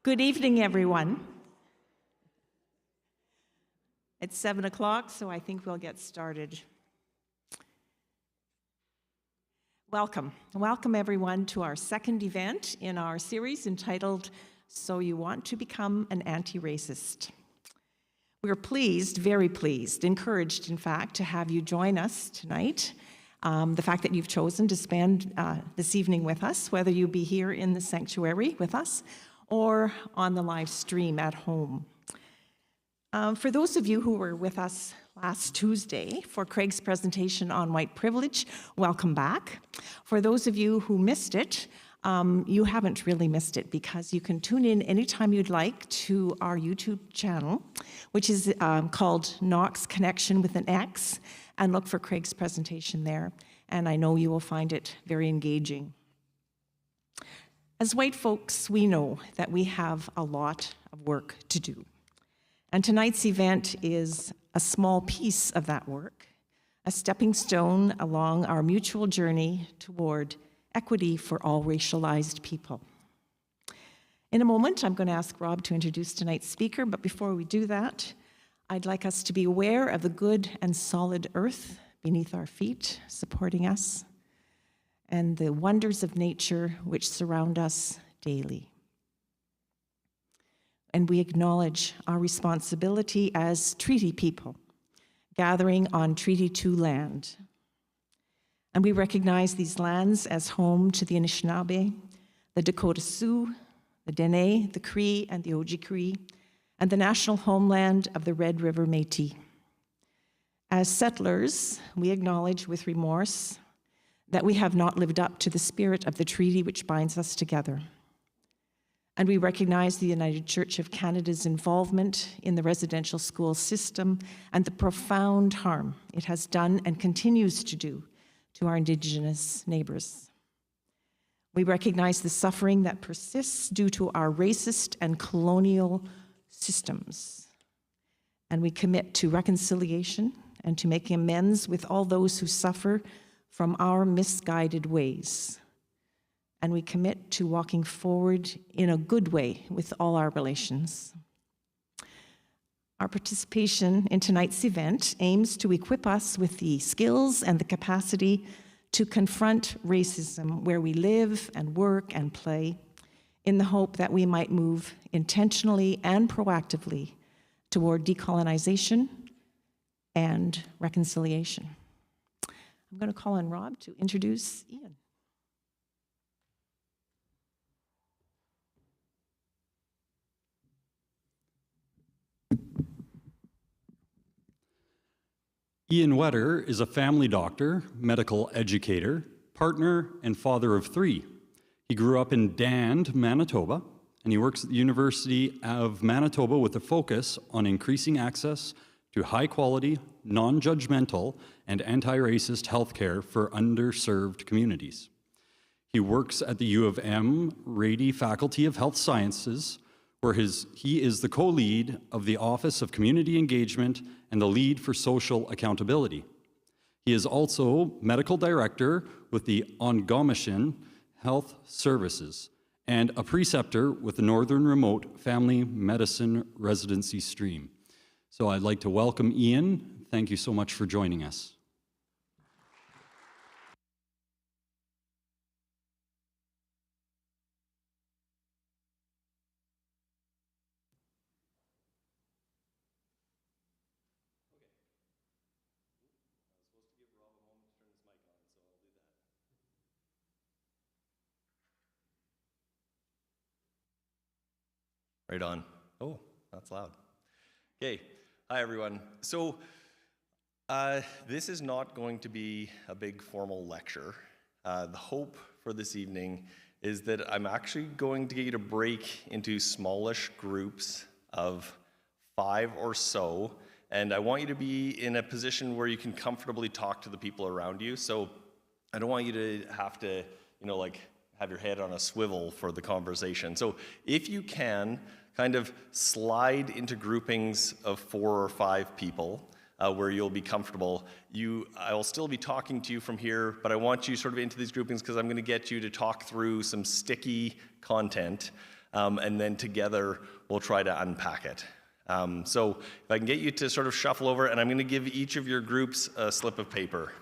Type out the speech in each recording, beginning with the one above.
Good evening, everyone. It's 7 o'clock, so I think we'll get started. Welcome. Welcome, everyone, to our second event in our series entitled, So You Want to Become an Anti-Racist. We're pleased, very pleased, encouraged, in fact, to have you join us tonight. The fact that you've chosen to spend this evening with us, whether you be here in the sanctuary with us or on the live stream at home. For those of you who were with us last Tuesday for Craig's presentation on white privilege, welcome back. For those of you who missed it, you haven't really missed it because you can tune in anytime you'd like to our YouTube channel, which is called Knox Connection with an X, and look for Craig's presentation there. And I know you will find it very engaging. As white folks, we know that we have a lot of work to do. And tonight's event is a small piece of that work, a stepping stone along our mutual journey toward equity for all racialized people. In a moment, I'm going to ask Rob to introduce tonight's speaker, but before we do that, I'd like us to be aware of the good and solid earth beneath our feet, supporting us, and the wonders of nature which surround us daily. And we acknowledge our responsibility as treaty people, gathering on Treaty 2 land. And we recognize these lands as home to the Anishinaabe, the Dakota Sioux, the Dene, the Cree, and the Oji-Cree, and the national homeland of the Red River Métis. As settlers, we acknowledge with remorse that we have not lived up to the spirit of the treaty which binds us together. And we recognize the United Church of Canada's involvement in the residential school system and the profound harm it has done and continues to do to our Indigenous neighbors. We recognize the suffering that persists due to our racist and colonial systems. And we commit to reconciliation and to making amends with all those who suffer from our misguided ways. And we commit to walking forward in a good way with all our relations. Our participation in tonight's event aims to equip us with the skills and the capacity to confront racism where we live and work and play, in the hope that we might move intentionally and proactively toward decolonization and reconciliation. I'm going to call on Rob to introduce Ian. Ian Whetter is a family doctor, medical educator, partner, and father of 3. He grew up in Dand, Manitoba, and he works at the University of Manitoba with a focus on increasing access to high-quality, non-judgmental, and anti-racist healthcare for underserved communities. He works at the U of M Rady Faculty of Health Sciences, where he is the co-lead of the Office of Community Engagement and the lead for social accountability. He is also medical director with the Ongomishin Health Services and a preceptor with the Northern Remote Family Medicine Residency Stream. So I'd like to welcome Ian. Thank you so much for joining us. Right on. Oh, that's loud. Okay. Hi, everyone. So this is not going to be a big formal lecture. The hope for this evening is that I'm actually going to get you to break into smallish groups of 5 or so, and I want you to be in a position where you can comfortably talk to the people around you. So I don't want you to have to, have your head on a swivel for the conversation. So if you can, kind of slide into groupings of 4 or 5 people where you'll be comfortable. I will still be talking to you from here, but I want you sort of into these groupings because I'm going to get you to talk through some sticky content and then together we'll try to unpack it. So if I can get you to sort of shuffle over, and I'm going to give each of your groups a slip of paper.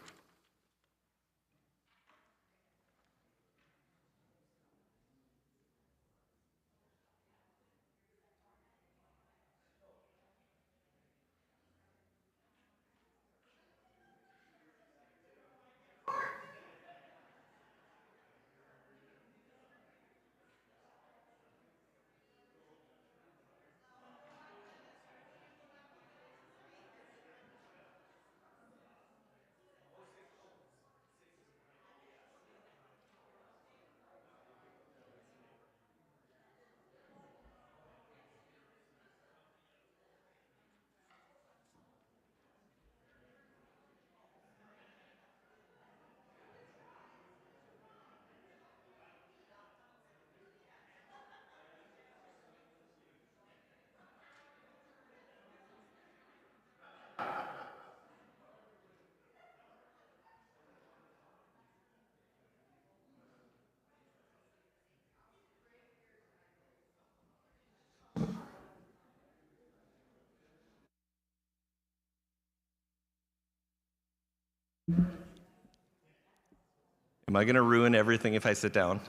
Am I going to ruin everything if I sit down?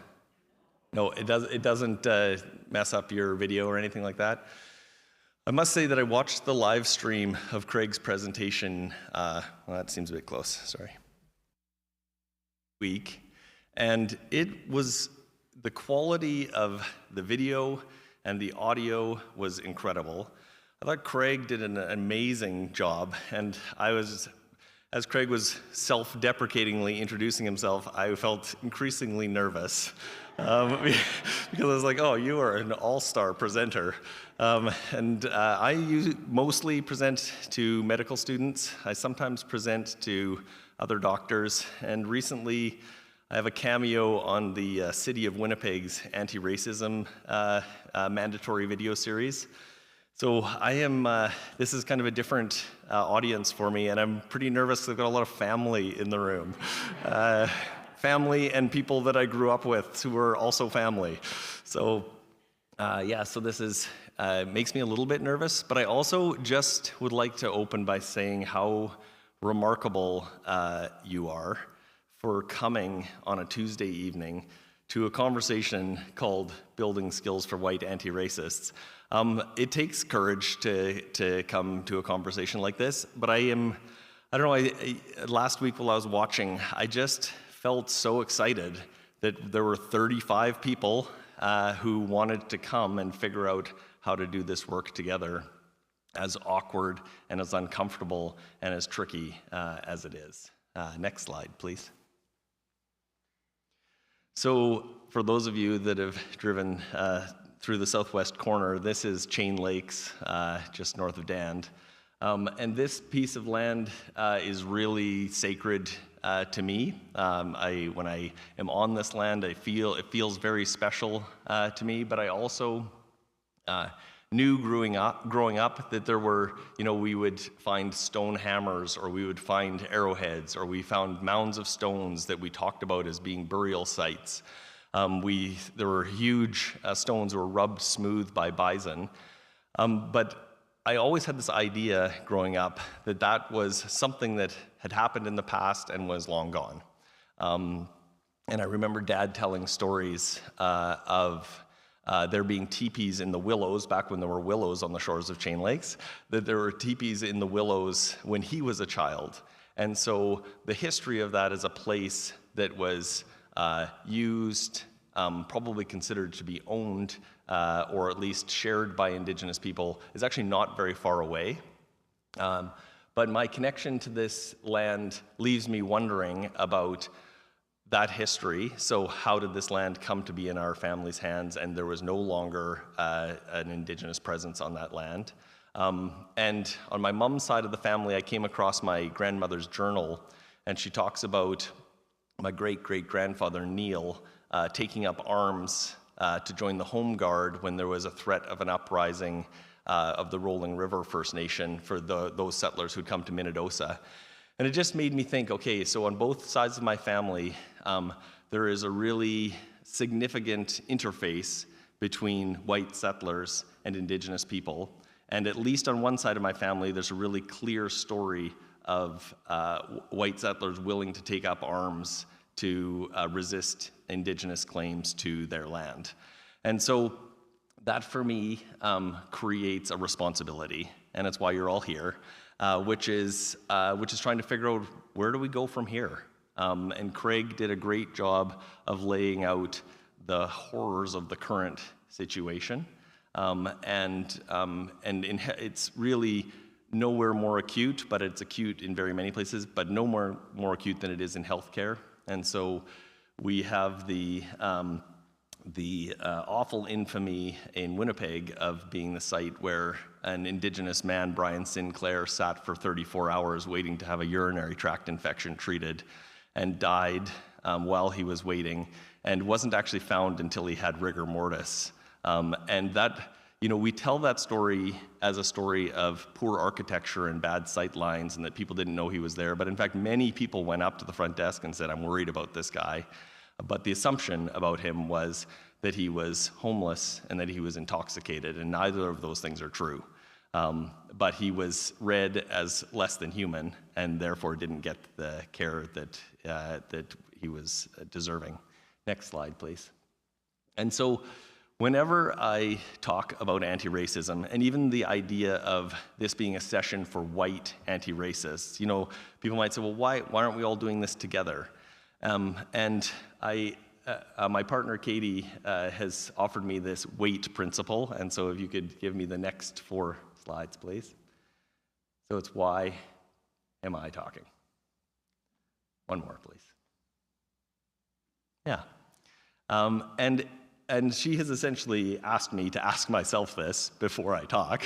No, it doesn't mess up your video or anything like that. I must say that I watched the live stream of Craig's presentation, well, that seems a bit close, sorry, week, and it was, the quality of the video and the audio was incredible. I thought Craig did an amazing job, and as Craig was self-deprecatingly introducing himself, I felt increasingly nervous because I was like, oh, you are an all-star presenter. I mostly present to medical students. I sometimes present to other doctors, and recently I have a cameo on the City of Winnipeg's anti-racism mandatory video series. So this is kind of a different audience for me, and I'm pretty nervous. I've got a lot of family in the room. Family and people that I grew up with who are also family. So so this makes me a little bit nervous, but I also just would like to open by saying how remarkable you are for coming on a Tuesday evening to a conversation called Building Skills for White Anti-Racists. It takes courage to come to a conversation like this, but last week while I was watching, I just felt so excited that there were 35 people who wanted to come and figure out how to do this work together, as awkward and as uncomfortable and as tricky as it is. Next slide, please. So for those of you that have driven through the southwest corner, this is Chain Lakes, just north of Dand. And this piece of land is really sacred to me. When I am on this land, it feels very special to me, but I also knew growing up that there were, we would find stone hammers, or we would find arrowheads, or we found mounds of stones that we talked about as being burial sites. There were huge stones that were rubbed smooth by bison. But I always had this idea growing up that was something that had happened in the past and was long gone. And I remember Dad telling stories of there being teepees in the willows, back when there were willows on the shores of Chain Lakes, that there were teepees in the willows when he was a child. And so the history of that as a place that was used, probably considered to be owned, or at least shared by Indigenous people, is actually not very far away. But my connection to this land leaves me wondering about that history. So how did this land come to be in our family's hands, and there was no longer an Indigenous presence on that land? And on my mom's side of the family, I came across my grandmother's journal, and she talks about my great-great-grandfather, Neil, taking up arms to join the Home Guard when there was a threat of an uprising of the Rolling River First Nation for those settlers who'd come to Minnedosa. And it just made me think, okay, so on both sides of my family, there is a really significant interface between white settlers and Indigenous people. And at least on one side of my family, there's a really clear story of white settlers willing to take up arms to resist Indigenous claims to their land. And so that, for me, creates a responsibility, and it's why you're all here, which is trying to figure out, where do we go from here? And Craig did a great job of laying out the horrors of the current situation. It's really nowhere more acute, but it's acute in very many places, but no more acute than it is in healthcare. And so we have the awful infamy in Winnipeg of being the site where an Indigenous man, Brian Sinclair, sat for 34 hours waiting to have a urinary tract infection treated and died while he was waiting, and wasn't actually found until he had rigor mortis. And that, we tell that story as a story of poor architecture and bad sight lines and that people didn't know he was there. But in fact, many people went up to the front desk and said, I'm worried about this guy. But the assumption about him was that he was homeless and that he was intoxicated, and neither of those things are true. But he was read as less than human and therefore didn't get the care that he was deserving. Next slide, please. And so whenever I talk about anti-racism, and even the idea of this being a session for white anti-racists, people might say, well, why aren't we all doing this together? My partner, Katie, has offered me this WAIT principle, and so if you could give me the next 4 slides, please. So it's, why am I talking? One more, please. Yeah. And she has essentially asked me to ask myself this before I talk.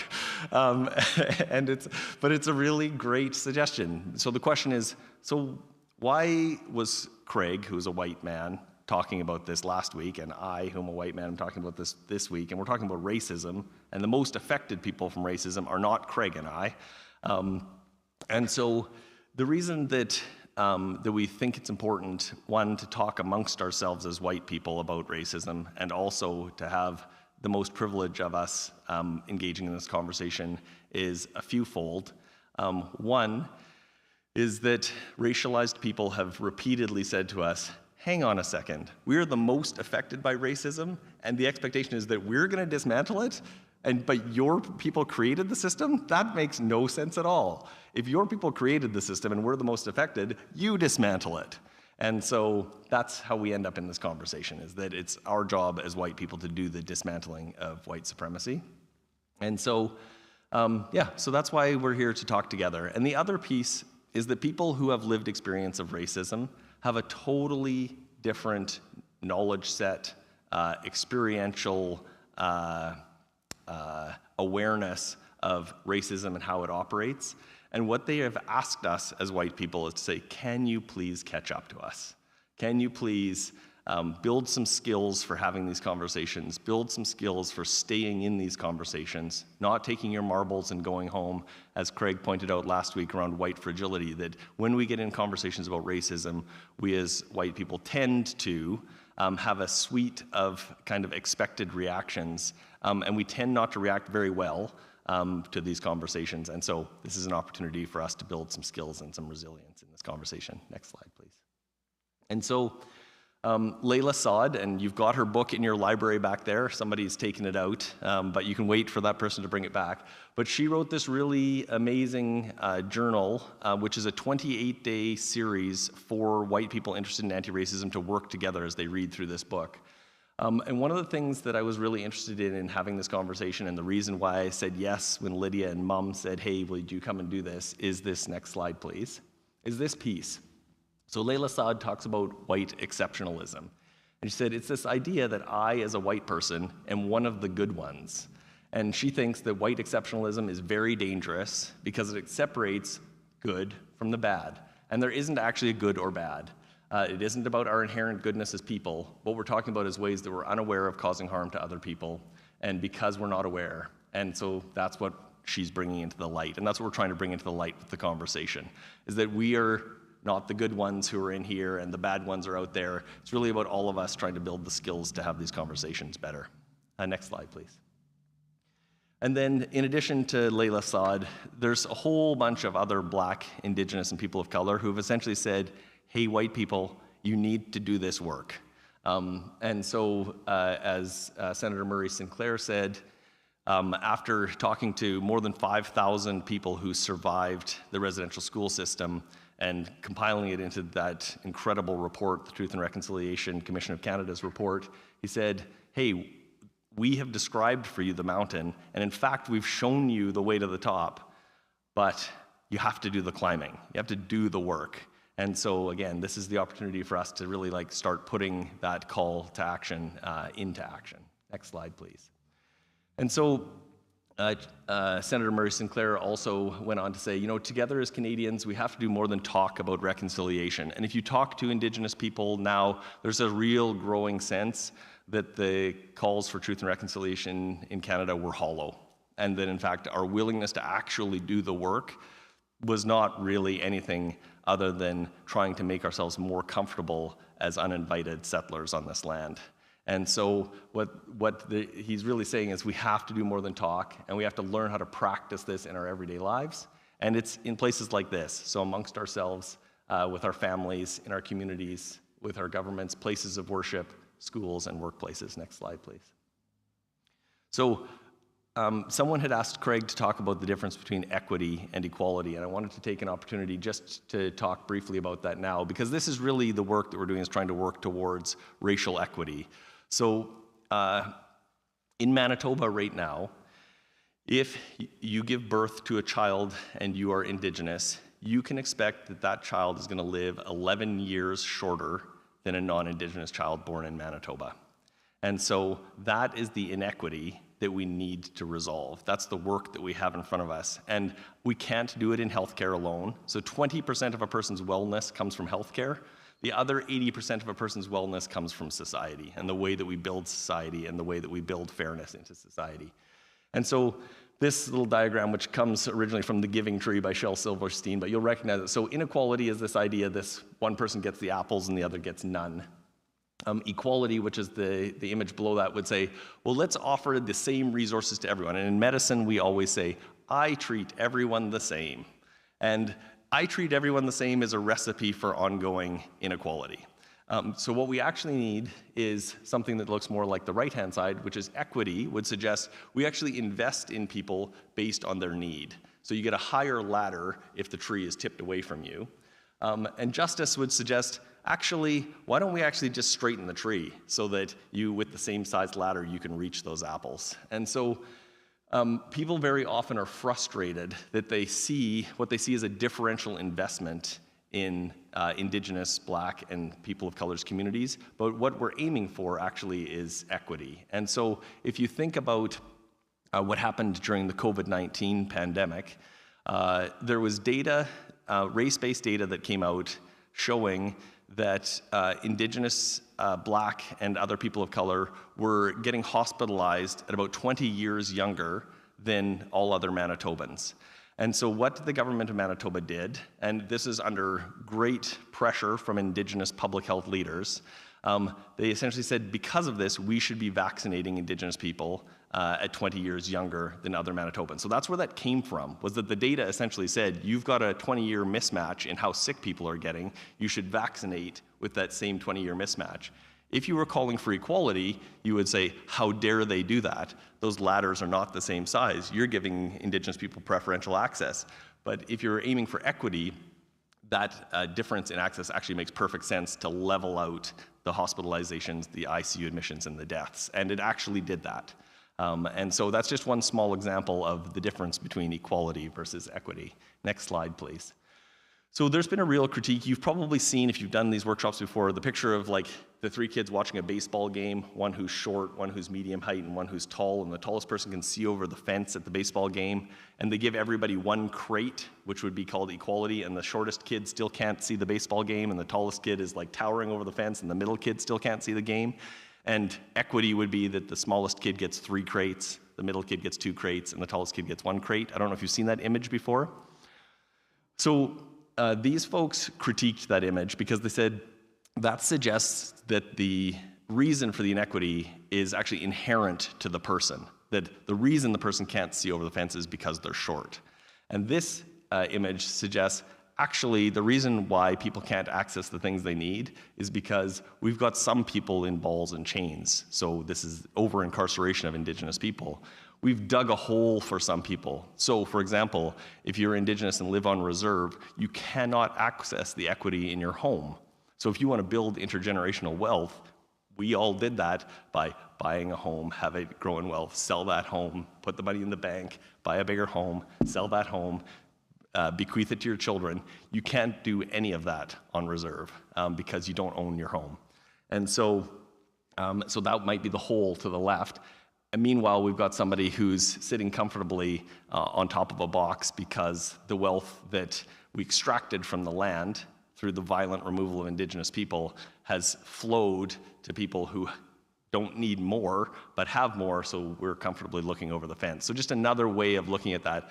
But it's a really great suggestion. So the question is, so why was Craig, who's a white man, talking about this last week, and I, who am a white man, am talking about this week, and we're talking about racism, and the most affected people from racism are not Craig and I. And so the reason that we think it's important, one, to talk amongst ourselves as white people about racism, and also to have the most privilege of us engaging in this conversation, is a fewfold. One is that racialized people have repeatedly said to us, hang on a second, we're the most affected by racism, and the expectation is that we're going to dismantle it, but your people created the system? That makes no sense at all. If your people created the system and we're the most affected, you dismantle it. And so that's how we end up in this conversation, is that it's our job as white people to do the dismantling of white supremacy. And so, so that's why we're here to talk together. And the other piece is that people who have lived experience of racism have a totally different knowledge set, experiential awareness of racism and how it operates. And what they have asked us as white people is to say, can you please catch up to us? Can you please build some skills for having these conversations, build some skills for staying in these conversations, not taking your marbles and going home, as Craig pointed out last week around white fragility, that when we get in conversations about racism, we as white people tend to have a suite of kind of expected reactions, and we tend not to react very well to these conversations. And so this is an opportunity for us to build some skills and some resilience in this conversation. Next slide, please. And so Layla Saad, and you've got her book in your library back there. Somebody's taken it out, but you can wait for that person to bring it back. But she wrote this really amazing journal, which is a 28-day series for white people interested in anti-racism to work together as they read through this book. And one of the things that I was really interested in having this conversation, and the reason why I said yes when Lydia and Mum said, hey, will you come and do this, is this next slide, please, is this piece. So Layla Saad talks about white exceptionalism. And she said, it's this idea that I, as a white person, am one of the good ones. And she thinks that white exceptionalism is very dangerous because it separates good from the bad. And there isn't actually a good or bad. It isn't about our inherent goodness as people. What we're talking about is ways that we're unaware of causing harm to other people, and because we're not aware. And so that's what she's bringing into the light. And that's what we're trying to bring into the light with the conversation, is that we are not the good ones who are in here and the bad ones are out there. It's really about all of us trying to build the skills to have these conversations better. Next slide, please. And then in addition to Layla Saad, there's a whole bunch of other Black, Indigenous, and people of color who have essentially said, hey, white people, you need to do this work. And so as Senator Murray Sinclair said, after talking to more than 5,000 people who survived the residential school system and compiling it into that incredible report, the Truth and Reconciliation Commission of Canada's report, he said, hey, we have described for you the mountain, and in fact, we've shown you the way to the top, but you have to do the climbing. You have to do the work. And so again, this is the opportunity for us to really start putting that call to action into action. Next slide, please. And so Senator Murray Sinclair also went on to say, together as Canadians, we have to do more than talk about reconciliation. And if you talk to Indigenous people now, there's a real growing sense that the calls for truth and reconciliation in Canada were hollow. And that in fact, our willingness to actually do the work was not really anything other than trying to make ourselves more comfortable as uninvited settlers on this land. And so what he's really saying is we have to do more than talk, and we have to learn how to practice this in our everyday lives. And it's in places like this, so amongst ourselves, with our families, in our communities, with our governments, places of worship, schools, and workplaces. Next slide, please. So someone had asked Craig to talk about the difference between equity and equality, and I wanted to take an opportunity just to talk briefly about that now, because this is really the work that we're doing, is trying to work towards racial equity. So in Manitoba right now, if you give birth to a child and you are Indigenous, you can expect that that child is going to live 11 years shorter than a non-Indigenous child born in Manitoba. And so that is the inequity that we need to resolve. That's the work that we have in front of us. And we can't do it in healthcare alone. So 20% of a person's wellness comes from healthcare. The other 80% of a person's wellness comes from society and the way that we build society and the way that we build fairness into society. And so this little diagram, which comes originally from The Giving Tree by Shel Silverstein, but you'll recognize it. So inequality is this idea, this one person gets the apples and the other gets none. Equality, which is the image below that, would say, well, let's offer the same resources to everyone. And in medicine, we always say, I treat everyone the same. And I treat everyone the same is a recipe for ongoing inequality. So what we actually need is something that looks more like the right-hand side, which is equity, would suggest we actually invest in people based on their need. So you get a higher ladder if the tree is tipped away from you. And justice would suggest, actually, why don't we actually just straighten the tree so that you, with the same size ladder, you can reach those apples. And so people very often are frustrated that they see, what they see as a differential investment in Indigenous, Black, and people of color's communities, but what we're aiming for actually is equity. And so if you think about what happened during the COVID-19 pandemic, there was data, race-based data that came out showing that Indigenous, Black, and other people of color were getting hospitalized at about 20 years younger than all other Manitobans. And so what the government of Manitoba did, and this is under great pressure from Indigenous public health leaders, they essentially said, because of this, we should be vaccinating Indigenous people at 20 years younger than other Manitobans. So that's where that came from, was that the data essentially said, you've got a 20-year mismatch in how sick people are getting, you should vaccinate with that same 20-year mismatch. If you were calling for equality, you would say, how dare they do that? Those ladders are not the same size. You're giving Indigenous people preferential access. But if you're aiming for equity, that difference in access actually makes perfect sense to level out the hospitalizations, the ICU admissions, and the deaths. And it actually did that. And so that's just one small example of the difference between equality versus equity. Next slide, please. So there's been a real critique. You've probably seen, if you've done these workshops before, the picture of like the three kids watching a baseball game, one who's short, one who's medium height, and one who's tall, and the tallest person can see over the fence at the baseball game, and they give everybody one crate, which would be called equality, and the shortest kid still can't see the baseball game, and the tallest kid is like towering over the fence, and the middle kid still can't see the game. And equity would be that the smallest kid gets 3 crates, the middle kid gets 2 crates, and the tallest kid gets 1 crate. I don't know if you've seen that image before. So these folks critiqued that image because they said that suggests that the reason for the inequity is actually inherent to the person, that the reason the person can't see over the fence is because they're short. And this image suggests actually the reason why people can't access the things they need is because we've got some people in balls and chains. So this is over-incarceration of Indigenous people. We've dug a hole for some people. So for example, if you're Indigenous and live on reserve, you cannot access the equity in your home. So if you want to build intergenerational wealth, we all did that by buying a home, have it grow in wealth, sell that home, put the money in the bank, buy a bigger home, sell that home, bequeath it to your children. You can't do any of that on reserve because you don't own your home. And so that might be the hole to the left. And meanwhile, we've got somebody who's sitting comfortably on top of a box because the wealth that we extracted from the land through the violent removal of Indigenous people has flowed to people who don't need more, but have more, so we're comfortably looking over the fence. So just another way of looking at that.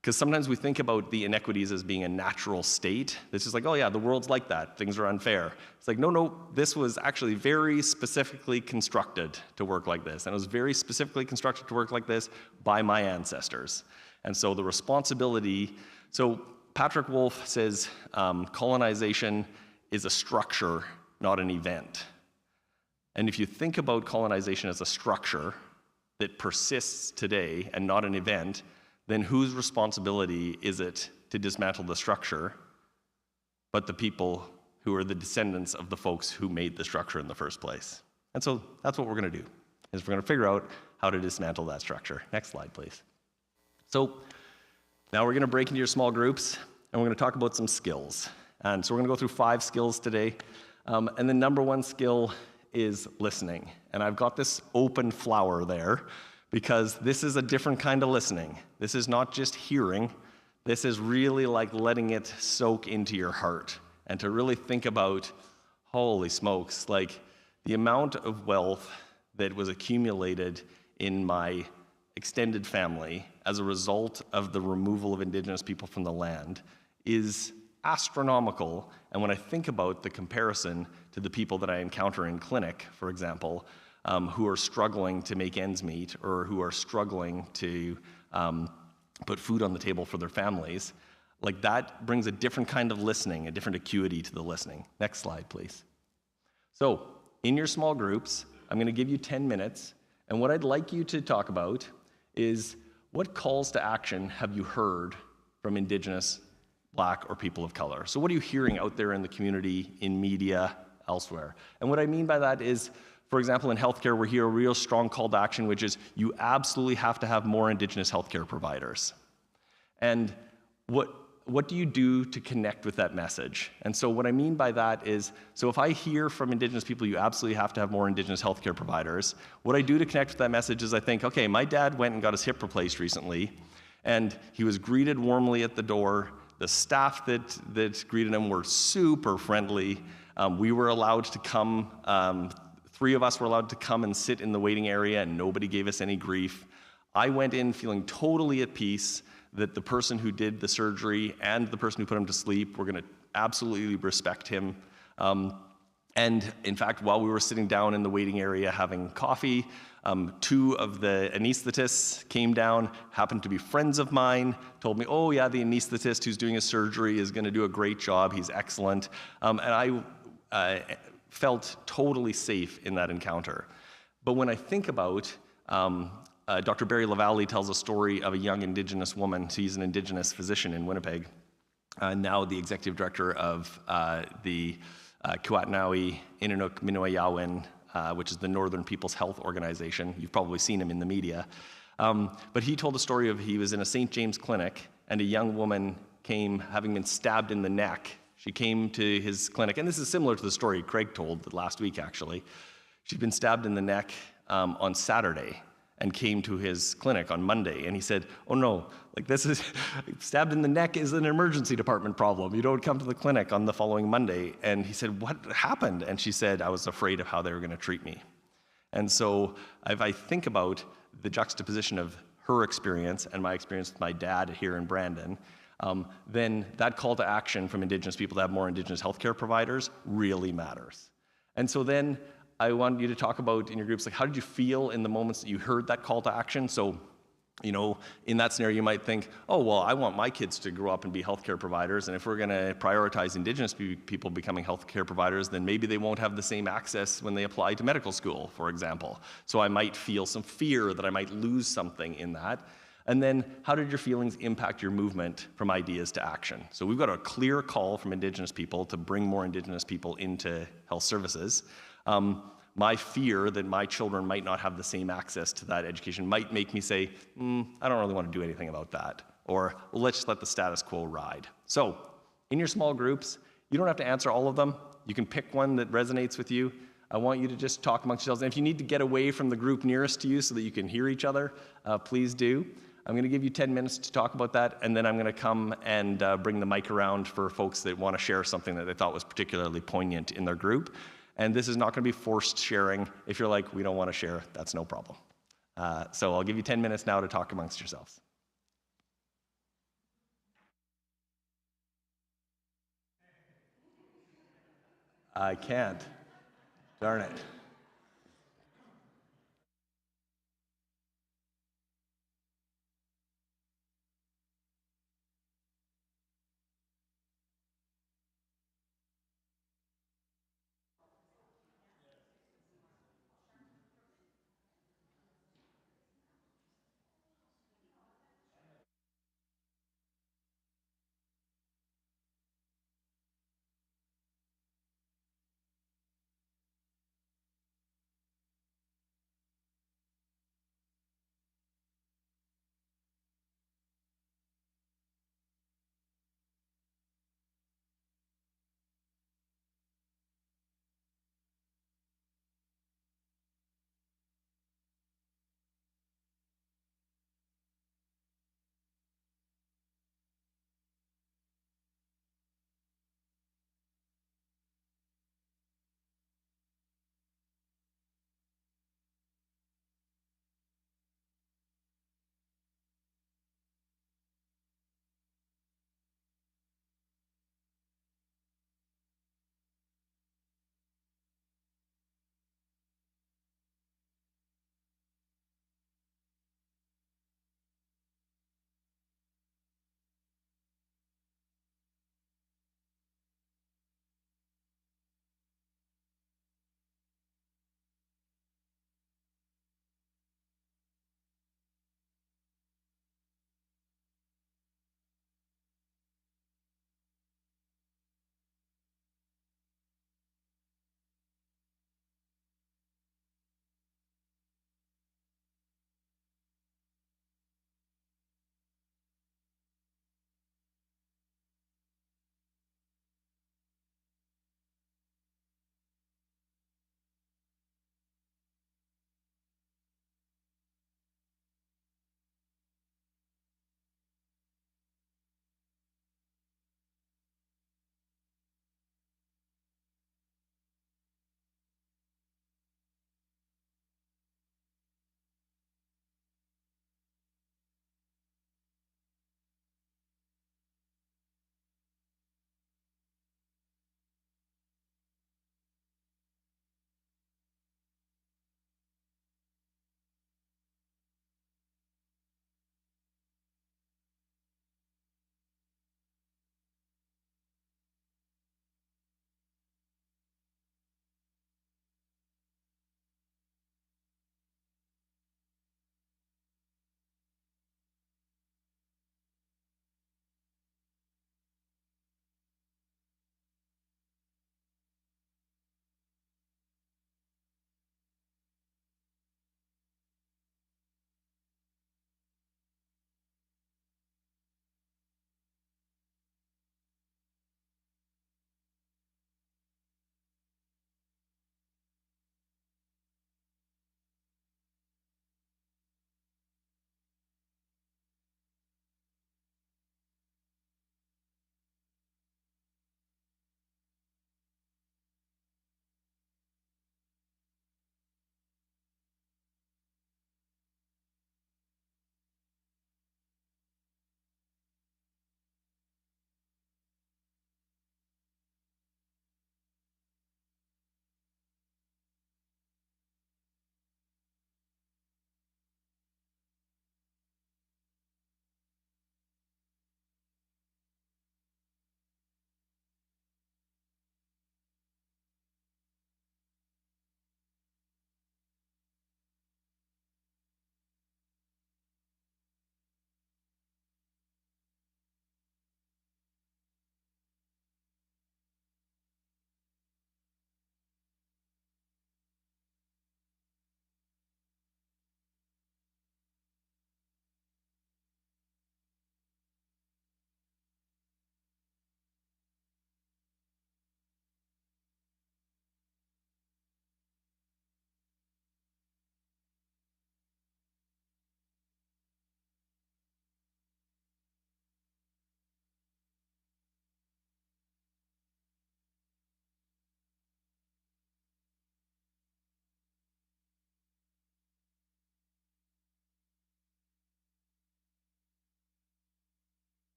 Because sometimes we think about the inequities as being a natural state. This is like, oh yeah, the world's like that, things are unfair. It's like, no, this was actually very specifically constructed to work like this. And it was very specifically constructed to work like this by my ancestors. And so the responsibility, so Patrick Wolf says colonization is a structure, not an event. And if you think about colonization as a structure that persists today and not an event, then whose responsibility is it to dismantle the structure but the people who are the descendants of the folks who made the structure in the first place? And so that's what we're going to do, is we're going to figure out how to dismantle that structure. Next slide, please. So now we're going to break into your small groups, and we're going to talk about some skills. And so we're going to go through 5 skills today. And the number 1 skill is listening. And I've got this open flower there, because this is a different kind of listening. This is not just hearing. This is really like letting it soak into your heart and to really think about, holy smokes, like the amount of wealth that was accumulated in my extended family as a result of the removal of Indigenous people from the land is astronomical. And when I think about the comparison to the people that I encounter in clinic, for example, who are struggling to make ends meet or who are struggling to put food on the table for their families, like that brings a different kind of listening, a different acuity to the listening. Next slide, please. So in your small groups, I'm going to give you 10 minutes, and what I'd like you to talk about is what calls to action have you heard from Indigenous, Black, or people of color? So what are you hearing out there in the community, in media, elsewhere? And what I mean by that is, for example, in healthcare, we hear a real strong call to action, which is you absolutely have to have more Indigenous healthcare providers. And what do you do to connect with that message? And so what I mean by that is, so if I hear from Indigenous people, you absolutely have to have more Indigenous healthcare providers, what I do to connect with that message is I think, okay, my dad went and got his hip replaced recently, and he was greeted warmly at the door. The staff that greeted him were super friendly. We were allowed to come, 3 of us were allowed to come and sit in the waiting area, and nobody gave us any grief. I went in feeling totally at peace that the person who did the surgery and the person who put him to sleep were going to absolutely respect him. And in fact, while we were sitting down in the waiting area having coffee, 2 of the anesthetists came down, happened to be friends of mine, told me, oh yeah, the anesthetist who's doing his surgery is going to do a great job, he's excellent. And I felt totally safe in that encounter. But when I think about, Dr. Barry LaValle tells a story of a young Indigenous woman. She's an Indigenous physician in Winnipeg, now the executive director of the Kiwatinawi Inukuk Minuyawin, which is the Northern People's Health Organization. You've probably seen him in the media. But he told a story of he was in a St. James clinic, and a young woman came having been stabbed in the neck. She came to his clinic, and this is similar to the story Craig told last week, actually. She'd been stabbed in the neck on Saturday and came to his clinic on Monday, and he said, oh no, like this is, stabbed in the neck is an emergency department problem. You don't come to the clinic on the following Monday. And he said, what happened? And she said, I was afraid of how they were going to treat me. And so if I think about the juxtaposition of her experience and my experience with my dad here in Brandon, then that call to action from Indigenous people to have more Indigenous healthcare providers really matters. And so then I wanted you to talk about in your groups, like, how did you feel in the moments that you heard that call to action? So, you know, in that scenario, you might think, oh, well, I want my kids to grow up and be healthcare providers, and if we're going to prioritize Indigenous people becoming healthcare providers, then maybe they won't have the same access when they apply to medical school, for example. So I might feel some fear that I might lose something in that. And then, how did your feelings impact your movement from ideas to action? So we've got a clear call from Indigenous people to bring more Indigenous people into health services. My fear that my children might not have the same access to that education might make me say, I don't really want to do anything about that. Or, well, let's just let the status quo ride. So, in your small groups, you don't have to answer all of them. You can pick one that resonates with you. I want you to just talk amongst yourselves. And if you need to get away from the group nearest to you so that you can hear each other, please do. I'm going to give you 10 minutes to talk about that, and then I'm going to come and bring the mic around for folks that want to share something that they thought was particularly poignant in their group. And this is not going to be forced sharing. If you're like, we don't want to share, that's no problem. So I'll give you 10 minutes now to talk amongst yourselves. I can't. Darn it.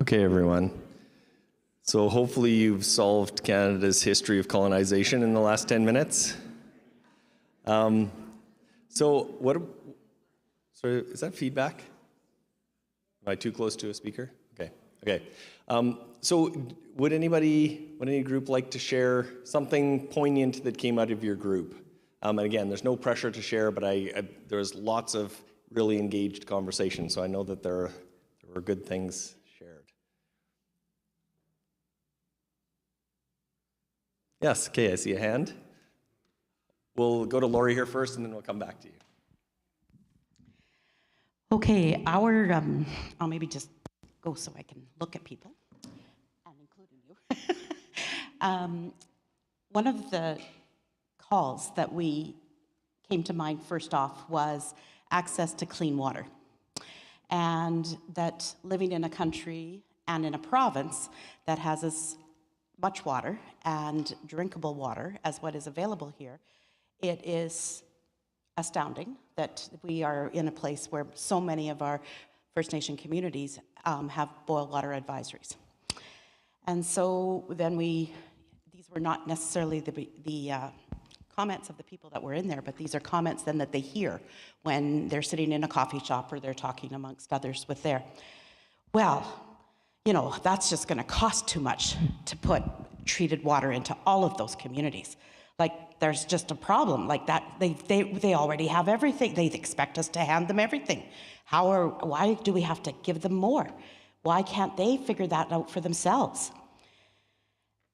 Okay, everyone. So hopefully you've solved Canada's history of colonization in the last 10 minutes. So sorry, is that feedback? Am I too close to a speaker? Okay. So would any group like to share something poignant that came out of your group? And again, there's no pressure to share, but there's lots of really engaged conversation, so I know that there were good things shared. Yes, okay, I see a hand. We'll go to Lori here first, and then we'll come back to you. Okay, I'll maybe just go so I can look at people, and including you. One of the calls that we came to mind first off was access to clean water. And that living in a country and in a province that has as much water and drinkable water as what is available here, it is astounding that we are in a place where so many of our First Nation communities have boil water advisories. And so then these were not necessarily the comments of the people that were in there, but these are comments then that they hear when they're sitting in a coffee shop or they're talking amongst others with that's just going to cost too much to put treated water into all of those communities. Like, there's just a problem like that. They already have everything. They expect us to hand them everything. Why do we have to give them more? Why can't they figure that out for themselves?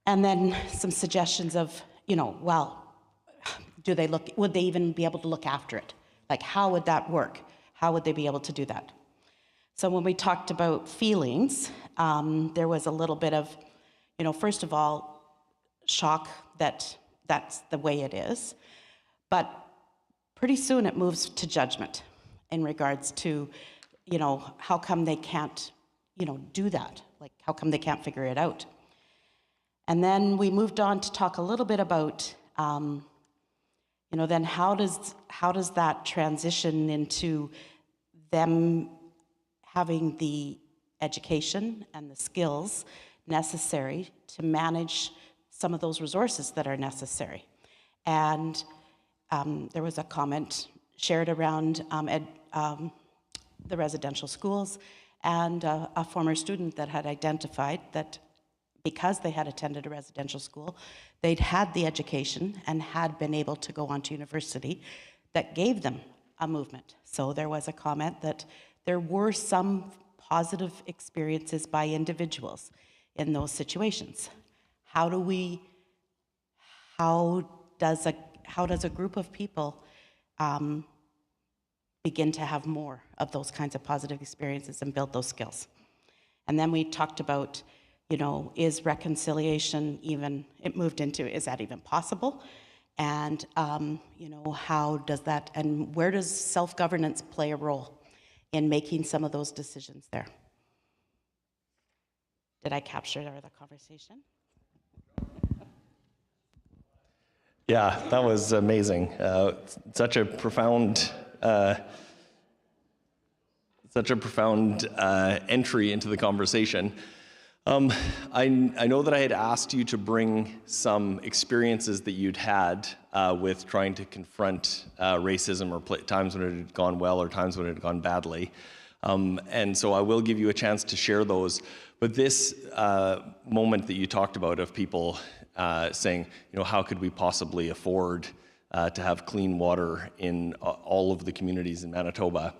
And then some suggestions of, would they even be able to look after it? Like, how would that work? How would they be able to do that? So when we talked about feelings, there was a little bit of, first of all, shock that that's the way it is. But pretty soon it moves to judgment in regards to, how come they can't, do that? Like, how come they can't figure it out? And then we moved on to talk a little bit about, then how does that transition into them having the education and the skills necessary to manage some of those resources that are necessary. And there was a comment shared around the residential schools, and a former student that had identified that because they had attended a residential school, they'd had the education and had been able to go on to university that gave them a movement. So there was a comment that there were some positive experiences by individuals in those situations. How does a group of people begin to have more of those kinds of positive experiences and build those skills? And then we talked about, is reconciliation it moved into, is that even possible? And, how does that, and where does self-governance play a role in making some of those decisions there? Did I capture the conversation? Yeah, that was amazing. Such a profound entry into the conversation. I know that I had asked you to bring some experiences that you'd had with trying to confront racism, or times when it had gone well or times when it had gone badly. And so I will give you a chance to share those. But this moment that you talked about of people saying, how could we possibly afford to have clean water in all of the communities in Manitoba?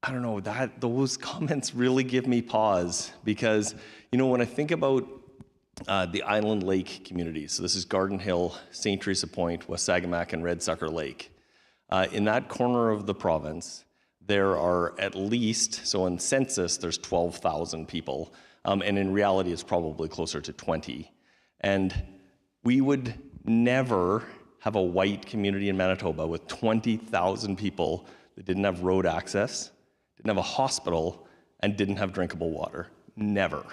I don't know, those comments really give me pause, because, when I think about the Island Lake communities, so this is Garden Hill, St. Teresa Point, Wasagamak, and Red Sucker Lake. In that corner of the province, there are at least, so in census, there's 12,000 people, and in reality, it's probably closer to 20. And we would never have a white community in Manitoba with 20,000 people that didn't have road access, didn't have a hospital, and didn't have drinkable water. Never.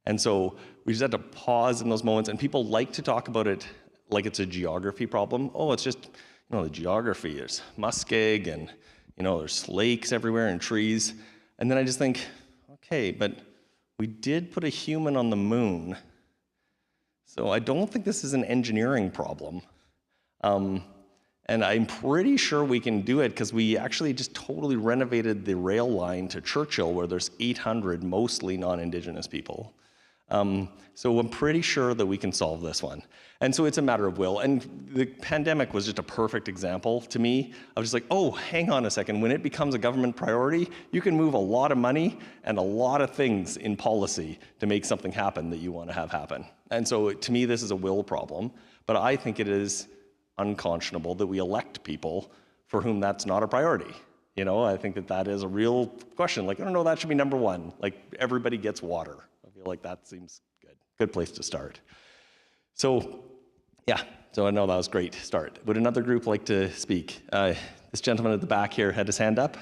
And so we just had to pause in those moments, and people like to talk about it like it's a geography problem. Oh, it's just, the geography. There's muskeg, and, there's lakes everywhere and trees. And then I just think, okay, but we did put a human on the moon. So I don't think this is an engineering problem. And I'm pretty sure we can do it because we actually just totally renovated the rail line to Churchill where there's 800 mostly non-Indigenous people. So I'm pretty sure that we can solve this one. And so it's a matter of will. And the pandemic was just a perfect example to me of just like, oh, hang on a second. When it becomes a government priority, you can move a lot of money and a lot of things in policy to make something happen that you want to have happen. And so to me, this is a will problem. But I think it is unconscionable that we elect people for whom that's not a priority. You know, I think that that is a real question. Like, I don't know, that should be number one. Like, everybody gets water. I feel like that seems good. Good place to start. So, yeah, so I know that was a great start. Would another group like to speak? This gentleman at the back here had his hand up.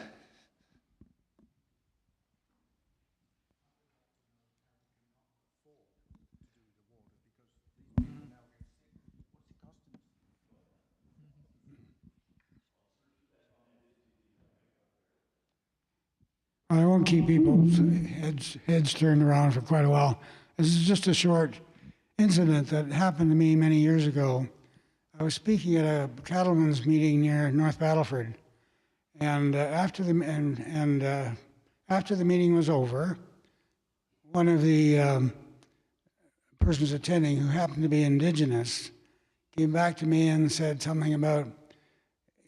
I won't keep people's heads turned around for quite a while. This is just a short incident that happened to me many years ago. I was speaking at a cattlemen's meeting near North Battleford, and after the meeting was over, one of the persons attending, who happened to be Indigenous, came back to me and said something about,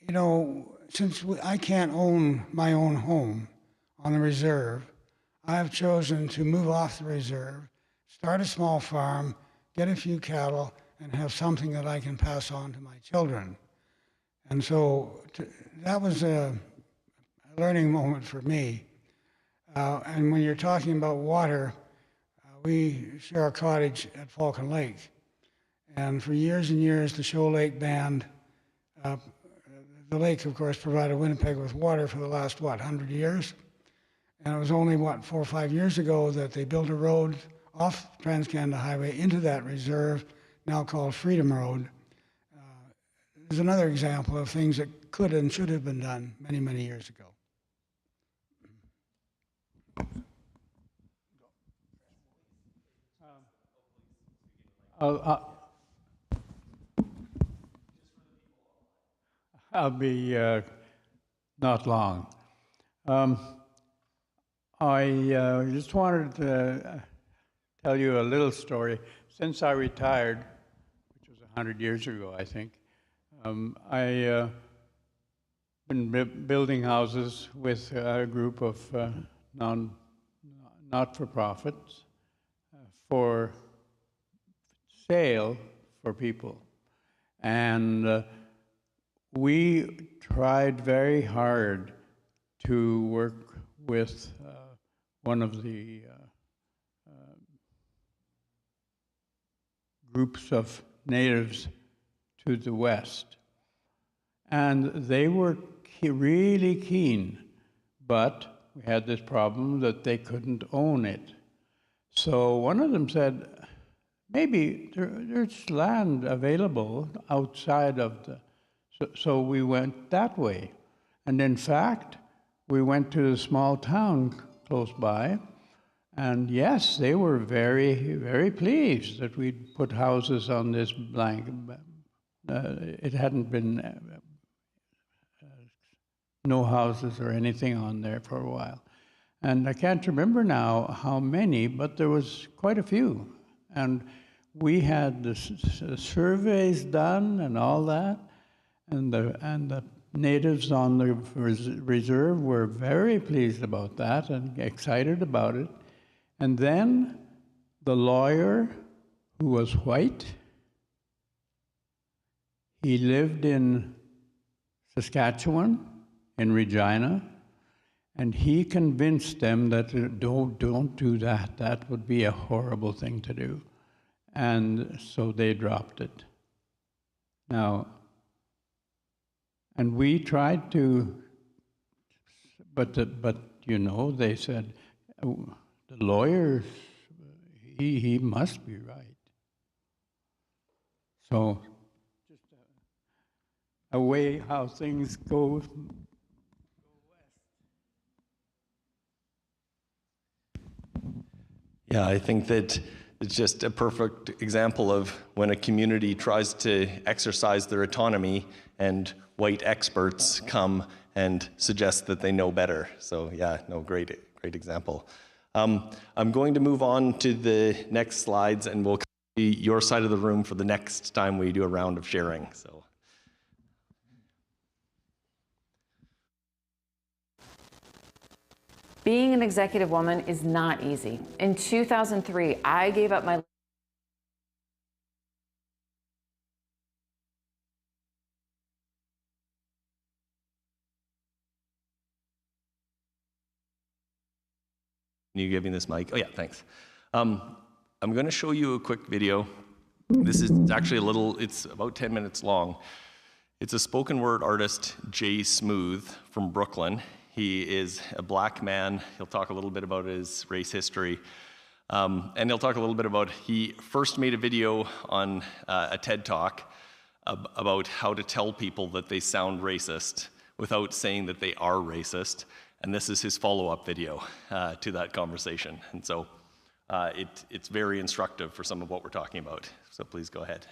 you know, since I can't own my own home on the reserve, I have chosen to move off the reserve, start a small farm, get a few cattle, and have something that I can pass on to my children. And so that was a learning moment for me. And when you're talking about water, we share a cottage at Falcon Lake. And for years and years, the Shoal Lake Band, the lake, of course, provided Winnipeg with water for the last, 100 years? And it was only, 4 or 5 years ago that they built a road off Trans-Canada Highway into that reserve, now called Freedom Road. There's another example of things that could and should have been done many, many years ago. I'll be not long. I just wanted to tell you a little story. Since I retired, which was 100 years ago, I think, I've been building houses with a group of not-for-profits for sale for people. And we tried very hard to work with one of the groups of natives to the west. And they were really keen, but we had this problem that they couldn't own it. So one of them said, maybe there's land available outside of the... So we went that way. And in fact, we went to a small town close by, and yes, they were very, very pleased that we'd put houses on this blank. It hadn't been no houses or anything on there for a while. And I can't remember now how many, but there was quite a few. And we had the surveys done and all that, and the natives on the reserve were very pleased about that and excited about it. And then the lawyer, who was white, he lived in Saskatchewan, in Regina, and he convinced them that don't do that. That would be a horrible thing to do. And so they dropped it. Now, and we tried to, but you know, they said, oh, the lawyer, he must be right. So, just a way how things go west. Yeah, I think that it's just a perfect example of when a community tries to exercise their autonomy and white experts come and suggest that they know better. So yeah, no, great example. I'm going to move on to the next slides, and we'll be your side of the room for the next time we do a round of sharing. So. Being an executive woman is not easy. In 2003, I gave up my Can you give me this mic? Oh yeah, thanks. I'm going to show you a quick video. This is actually it's about 10 minutes long. It's a spoken word artist, Jay Smooth from Brooklyn. He is a black man. He'll talk a little bit about his race history. And he'll talk a little bit about, he first made a video on a TED Talk about how to tell people that they sound racist without saying that they are racist. And this is his follow-up video to that conversation. And so it's very instructive for some of what we're talking about. So please go ahead.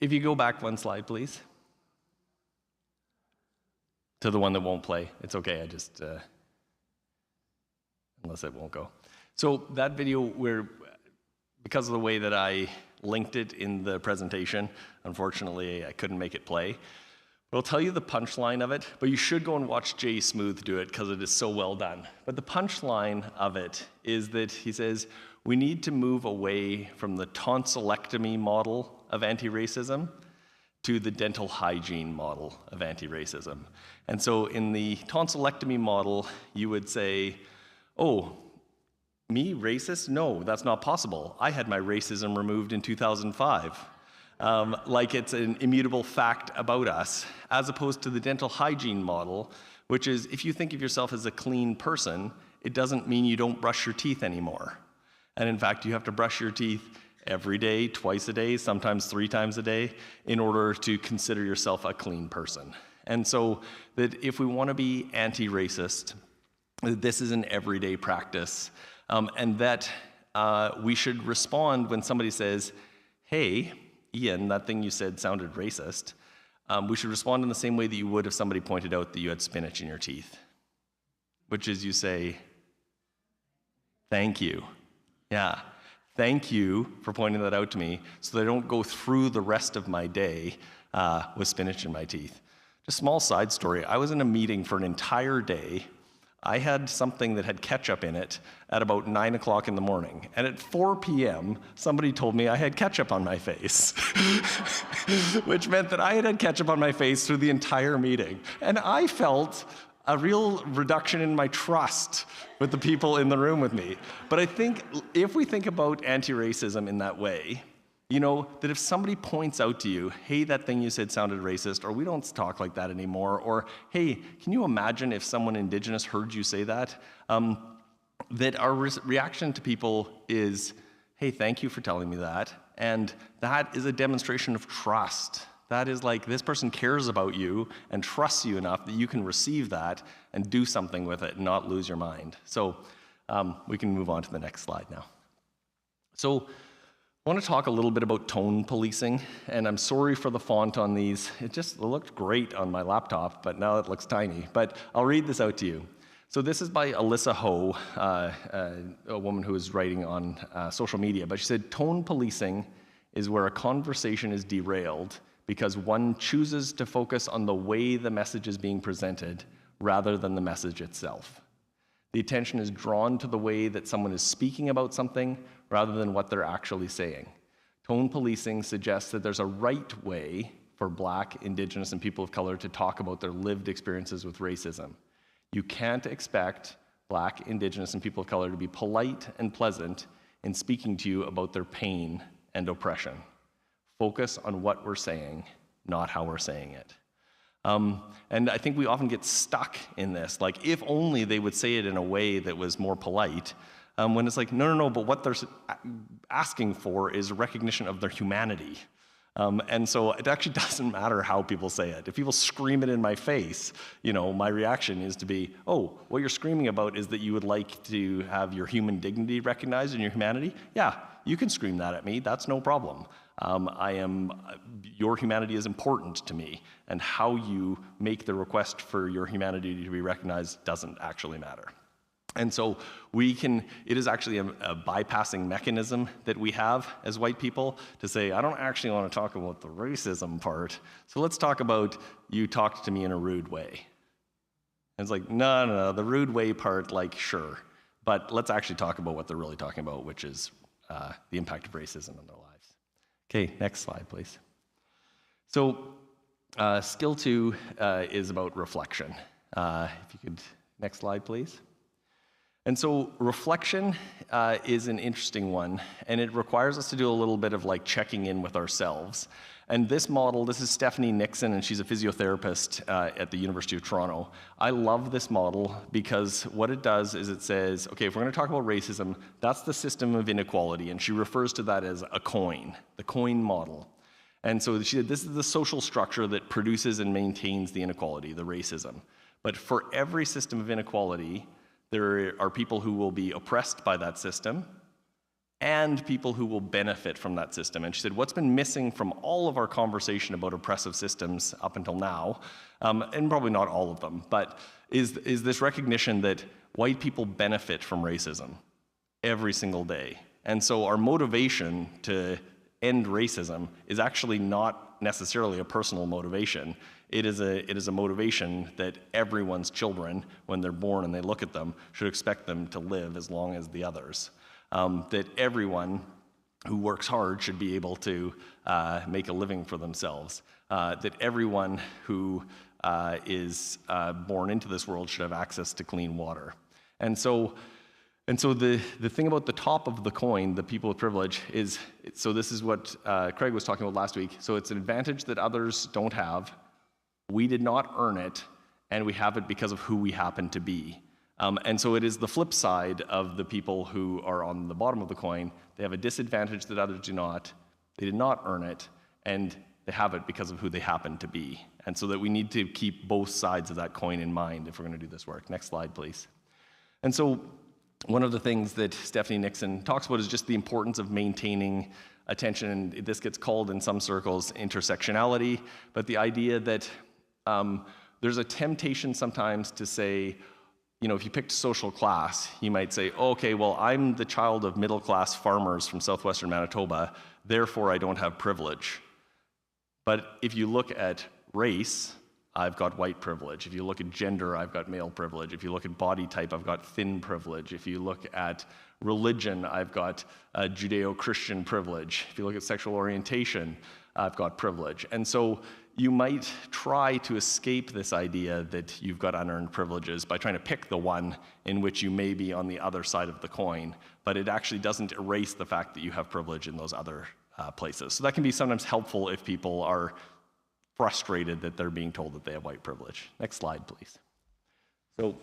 If you go back one slide, please. To the one that won't play. It's okay, I just, unless it won't go. So that video, because of the way that I linked it in the presentation, unfortunately I couldn't make it play. But I'll tell you the punchline of it, but you should go and watch Jay Smooth do it because it is so well done. But the punchline of it is that he says, we need to move away from the tonsillectomy model of anti-racism to the dental hygiene model of anti-racism. And so in the tonsillectomy model, you would say, oh, me racist? No, that's not possible. I had my racism removed in 2005. Like it's an immutable fact about us, as opposed to the dental hygiene model, which is if you think of yourself as a clean person, it doesn't mean you don't brush your teeth anymore. And in fact, you have to brush your teeth every day, twice a day, sometimes 3 times a day, in order to consider yourself a clean person. And so that if we want to be anti-racist, this is an everyday practice, and that we should respond when somebody says, hey, Ian, that thing you said sounded racist. We should respond in the same way that you would if somebody pointed out that you had spinach in your teeth. which is you say, thank you. Yeah, thank you for pointing that out to me so that I don't go through the rest of my day with spinach in my teeth. Just a small side story. I was in a meeting for an entire day. I had something that had ketchup in it at about 9 o'clock in the morning. And at 4 p.m., somebody told me I had ketchup on my face, which meant that I had had ketchup on my face through the entire meeting. And I felt a real reduction in my trust with the people in the room with me. But I think if we think about anti-racism in that way, you know, that if somebody points out to you, hey, that thing you said sounded racist, or we don't talk like that anymore, or hey, can you imagine if someone Indigenous heard you say that? That our reaction to people is, hey, thank you for telling me that. And that is a demonstration of trust. That is like, this person cares about you and trusts you enough that you can receive that and do something with it and not lose your mind. So we can move on to the next slide now. So I want to talk a little bit about tone policing, and I'm sorry for the font on these. It looked great on my laptop, but now it looks tiny. But I'll read this out to you. So this is by Alyssa Ho, a woman who is writing on social media, but she said, tone policing is where a conversation is derailed because one chooses to focus on the way the message is being presented rather than the message itself. The attention is drawn to the way that someone is speaking about something rather than what they're actually saying. Tone policing suggests that there's a right way for Black, Indigenous, and people of color to talk about their lived experiences with racism. You can't expect Black, Indigenous, and people of color to be polite and pleasant in speaking to you about their pain and oppression. Focus on what we're saying, not how we're saying it. And I think we often get stuck in this, like if only they would say it in a way that was more polite, when it's like, no, but what they're asking for is recognition of their humanity. And so it actually doesn't matter how people say it. If people scream it in my face, you know, my reaction is to be, oh, what you're screaming about is that you would like to have your human dignity recognized and your humanity? Yeah, you can scream that at me, that's no problem. Your humanity is important to me, and how you make the request for your humanity to be recognized doesn't actually matter. And so it is actually a bypassing mechanism that we have as white people to say, I don't actually want to talk about the racism part, so let's talk about you talked to me in a rude way. And it's like, no, the rude way part, like, sure, but let's actually talk about what they're really talking about, which is the impact of racism in their lives. Okay, next slide, please. So skill 2 is about reflection. If you could, next slide, please. And so reflection is an interesting one, and it requires us to do a little bit of like checking in with ourselves. And this model, this is Stephanie Nixon, and she's a physiotherapist at the University of Toronto. I love this model because what it does is it says, okay, if we're going to talk about racism, that's the system of inequality, and she refers to that as a coin, the coin model. And so she said, this is the social structure that produces and maintains the inequality, the racism. But for every system of inequality, there are people who will be oppressed by that system and people who will benefit from that system. And she said, what's been missing from all of our conversation about oppressive systems up until now, and probably not all of them, but is this recognition that white people benefit from racism every single day. And so our motivation to end racism is actually not necessarily a personal motivation. It is a motivation that everyone's children, when they're born and they look at them, should expect them to live as long as the others. That everyone who works hard should be able to make a living for themselves. That everyone who is born into this world should have access to clean water. And so the thing about the top of the coin, the people with privilege, is, so this is what Craig was talking about last week. So it's an advantage that others don't have. We did not earn it, and we have it because of who we happen to be. And so it is the flip side of the people who are on the bottom of the coin. They have a disadvantage that others do not. They did not earn it, and they have it because of who they happen to be. And so that we need to keep both sides of that coin in mind if we're going to do this work. Next slide, please. And so one of the things that Stephanie Nixon talks about is just the importance of maintaining attention, and this gets called in some circles intersectionality, but the idea that there's a temptation sometimes to say, if you picked social class, you might say, okay, well, I'm the child of middle-class farmers from southwestern Manitoba, therefore I don't have privilege. But if you look at race, I've got white privilege. If you look at gender, I've got male privilege. If you look at body type, I've got thin privilege. If you look at religion, I've got Judeo-Christian privilege. If you look at sexual orientation, I've got privilege. And so you might try to escape this idea that you've got unearned privileges by trying to pick the one in which you may be on the other side of the coin, but it actually doesn't erase the fact that you have privilege in those other places. So that can be sometimes helpful if people are frustrated that they're being told that they have white privilege. Next slide, please. So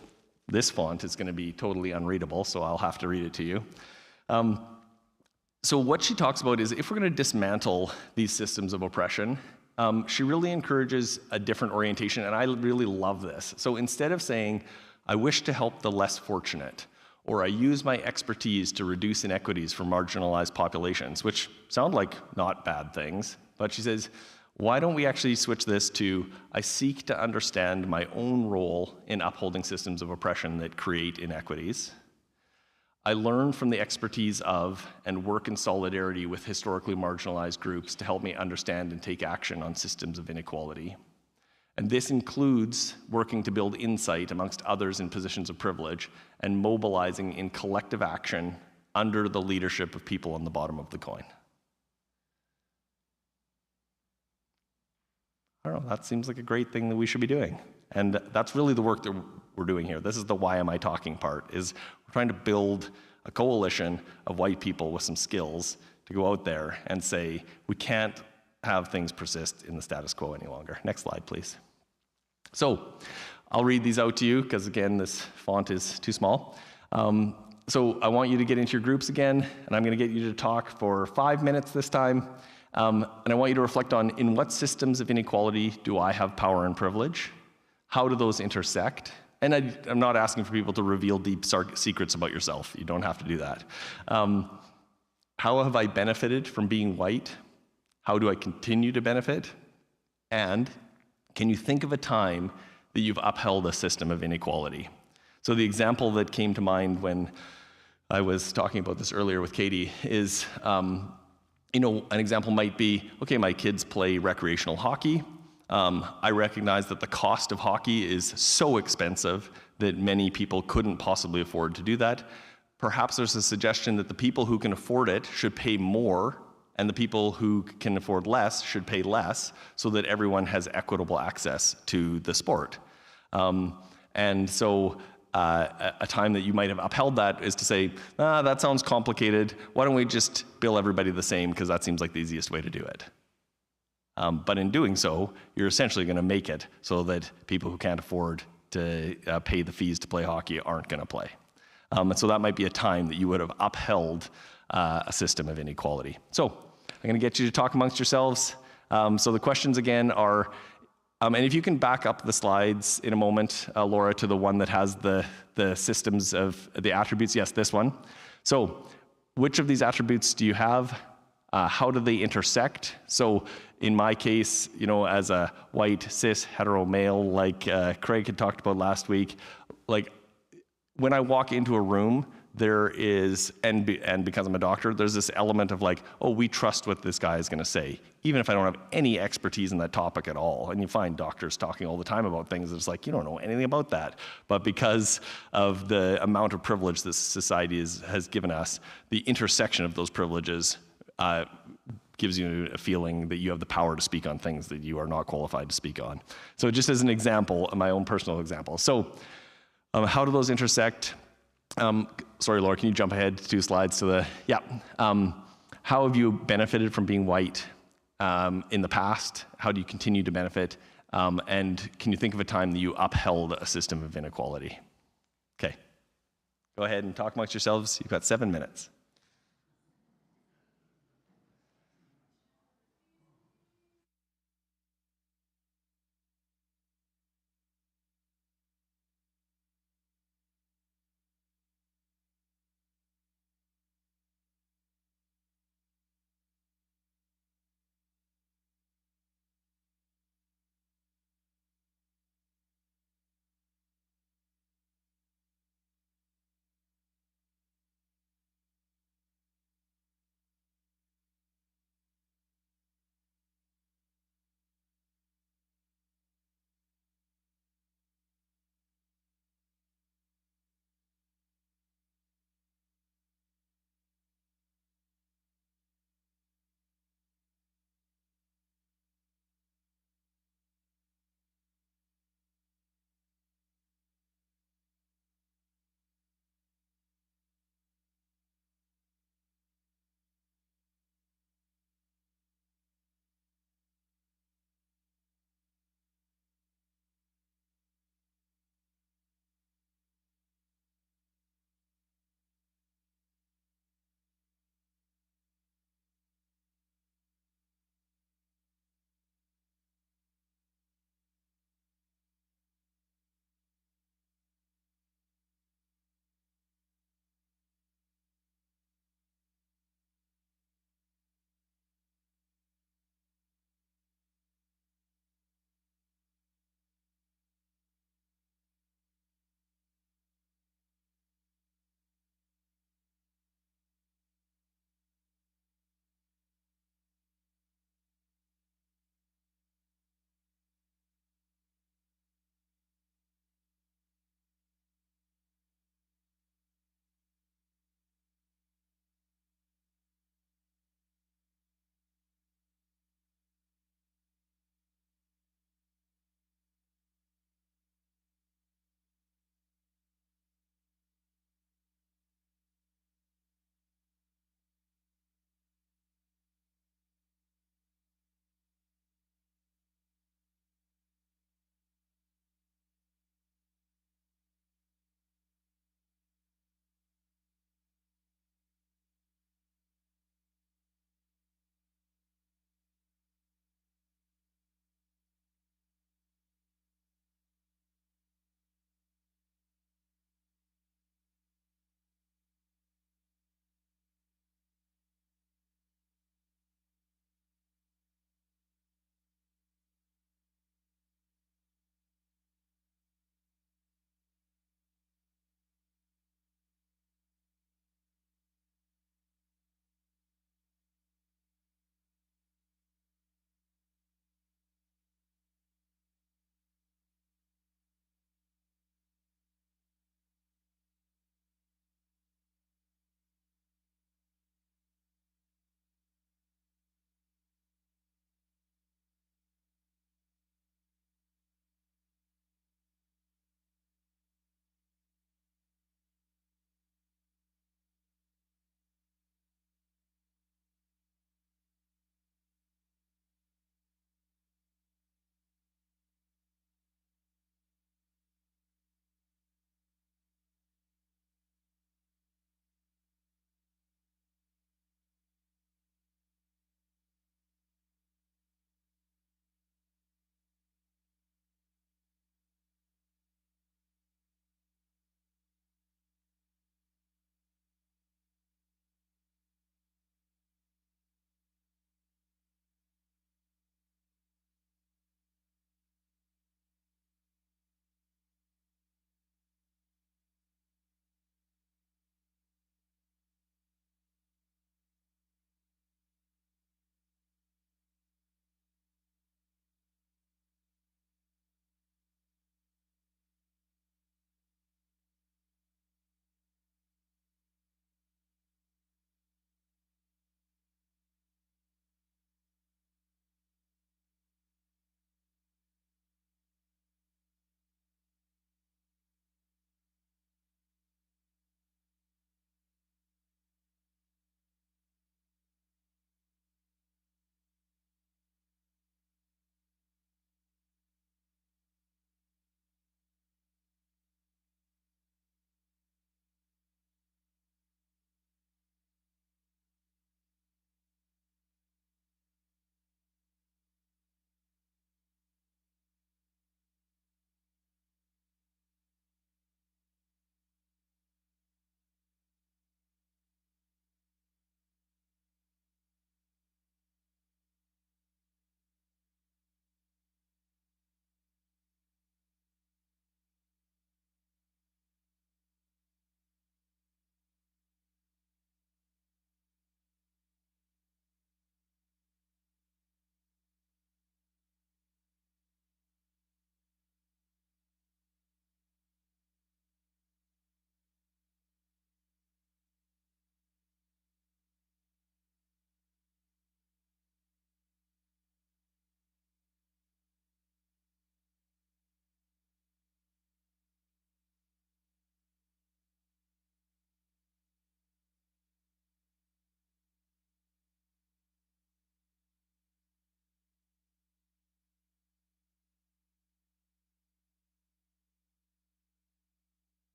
this font is going to be totally unreadable, so I'll have to read it to you. So what she talks about is if we're going to dismantle these systems of oppression, she really encourages a different orientation, and I really love this. So instead of saying, I wish to help the less fortunate, or I use my expertise to reduce inequities for marginalized populations, which sound like not bad things, but she says, why don't we actually switch this to, I seek to understand my own role in upholding systems of oppression that create inequities. I learn from the expertise of and work in solidarity with historically marginalized groups to help me understand and take action on systems of inequality. And this includes working to build insight amongst others in positions of privilege and mobilizing in collective action under the leadership of people on the bottom of the coin. I don't know, that seems like a great thing that we should be doing. And that's really the work that we're doing here. This is the why am I talking part, is we're trying to build a coalition of white people with some skills to go out there and say, we can't have things persist in the status quo any longer. Next slide, please. So I'll read these out to you because, again, this font is too small. So I want you to get into your groups again, and I'm going to get you to talk for 5 minutes this time. And I want you to reflect on, in what systems of inequality do I have power and privilege? How do those intersect? And I'm not asking for people to reveal deep secrets about yourself. You don't have to do that. How have I benefited from being white? How do I continue to benefit? And can you think of a time that you've upheld a system of inequality? So the example that came to mind when I was talking about this earlier with Katie is, an example might be, okay, my kids play recreational hockey. I recognize that the cost of hockey is so expensive that many people couldn't possibly afford to do that. Perhaps there's a suggestion that the people who can afford it should pay more, and the people who can afford less should pay less, so that everyone has equitable access to the sport. And so a time that you might have upheld that is to say, that sounds complicated. Why don't we just bill everybody the same, because that seems like the easiest way to do it. But in doing so, you're essentially going to make it so that people who can't afford to pay the fees to play hockey aren't going to play. And so that might be a time that you would have upheld a system of inequality. So I'm going to get you to talk amongst yourselves. So the questions again are, and if you can back up the slides in a moment, Laura, to the one that has the systems of the attributes. Yes, this one. So which of these attributes do you have? How do they intersect? So in my case, as a white, cis, hetero male, like Craig had talked about last week, like when I walk into a room, there is, and because I'm a doctor, there's this element of like, oh, we trust what this guy is going to say, even if I don't have any expertise in that topic at all. And you find doctors talking all the time about things that's like, you don't know anything about that. But because of the amount of privilege this society has given us, the intersection of those privileges gives you a feeling that you have the power to speak on things that you are not qualified to speak on. So just as an example, my own personal example. So how do those intersect? Sorry, Laura, can you jump ahead 2 slides to the, yeah. How have you benefited from being white in the past? How do you continue to benefit? And can you think of a time that you upheld a system of inequality? Okay, go ahead and talk amongst yourselves. You've got 7 minutes.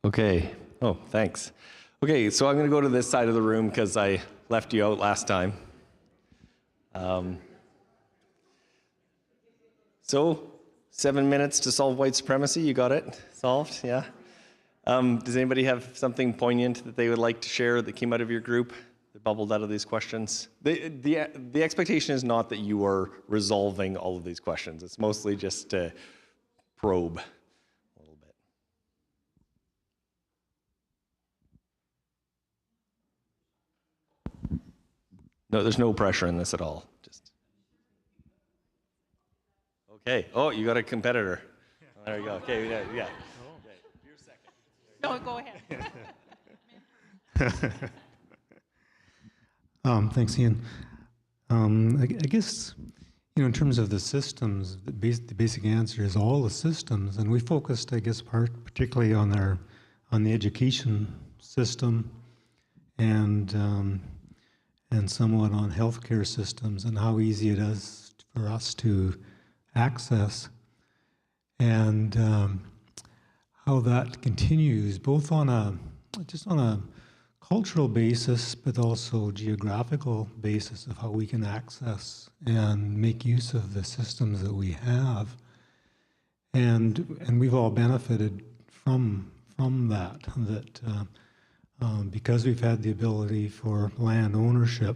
Okay. Oh, thanks. Okay, so I'm going to go to this side of the room because I left you out last time. So, 7 minutes to solve white supremacy. You got it solved? Yeah? Does anybody have something poignant that they would like to share that came out of your group, that bubbled out of these questions? The expectation is not that you are resolving all of these questions. It's mostly just to probe a little bit. No, there's no pressure in this at all. Just okay. Oh, you got a competitor. Oh, there you go. Okay, yeah. Okay, you're second. No, go ahead. Thanks, Ian. I guess, in terms of the systems, the basic answer is all the systems, and we focused, I guess, particularly on the education system, and somewhat on healthcare systems and how easy it is for us to access, and how that continues, both on a cultural basis, but also geographical basis of how we can access and make use of the systems that we have. And we've all benefited from that because we've had the ability for land ownership,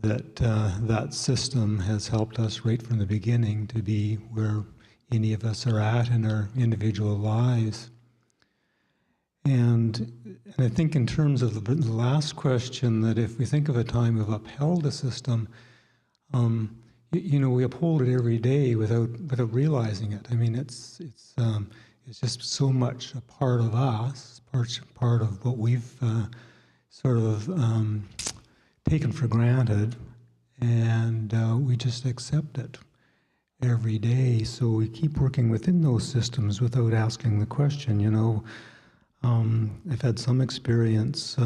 that system has helped us right from the beginning to be where any of us are at in our individual lives. And I think in terms of the last question, that if we think of a time we've upheld a system, we uphold it every day without realizing it. I mean, it's just so much a part of us, part of what we've sort of taken for granted, and we just accept it every day. So we keep working within those systems without asking the question, I've had some experience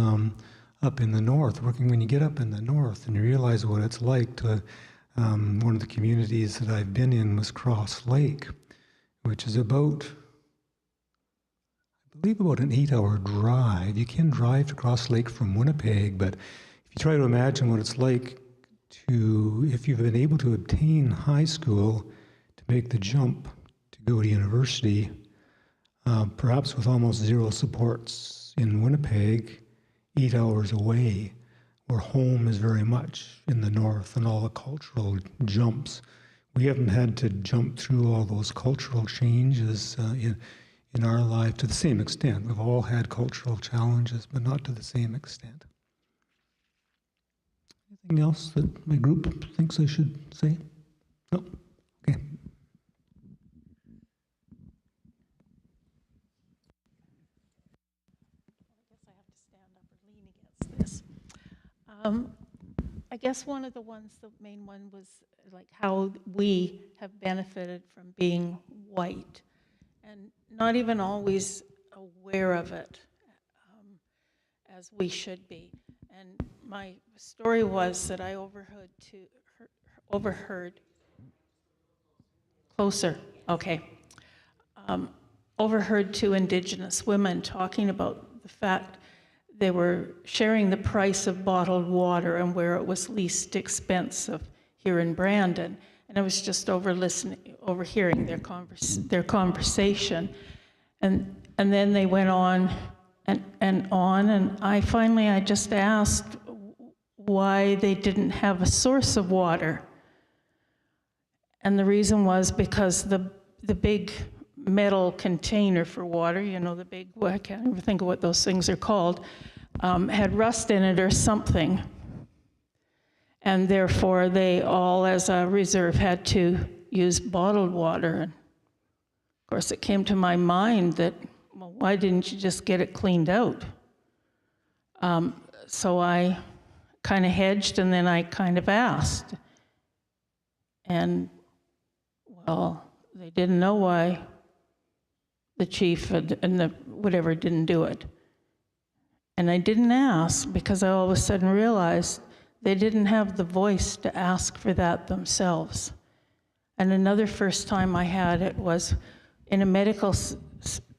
up in the north, when you get up in the north and you realize what it's like to, one of the communities that I've been in was Cross Lake, which is about an 8-hour drive. You can drive to Cross Lake from Winnipeg, but if you try to imagine what it's like if you've been able to obtain high school, to make the jump to go to university, perhaps with almost zero supports in Winnipeg, 8 hours away, where home is very much in the north, and all the cultural jumps. We haven't had to jump through all those cultural changes in our life to the same extent. We've all had cultural challenges, but not to the same extent. Anything else that my group thinks I should say? No? Okay. I guess one of the main one was like how we have benefited from being white and not even always aware of it as we should be. And my story was that I overheard closer, okay, overheard two Indigenous women talking about the fact they were sharing the price of bottled water and where it was least expensive here in Brandon. And I was just overhearing their conversation. And then they went on and on, and I just asked why they didn't have a source of water. And the reason was because the big metal container for water, the big, I can't even think of what those things are called, had rust in it or something. And therefore, they all, as a reserve, had to use bottled water. And of course, it came to my mind that, well, why didn't you just get it cleaned out? So I kind of hedged, and then I kind of asked. And, well, they didn't know why the chief and the whatever didn't do it. And I didn't ask because I all of a sudden realized they didn't have the voice to ask for that themselves. And another first time I had it was in a medical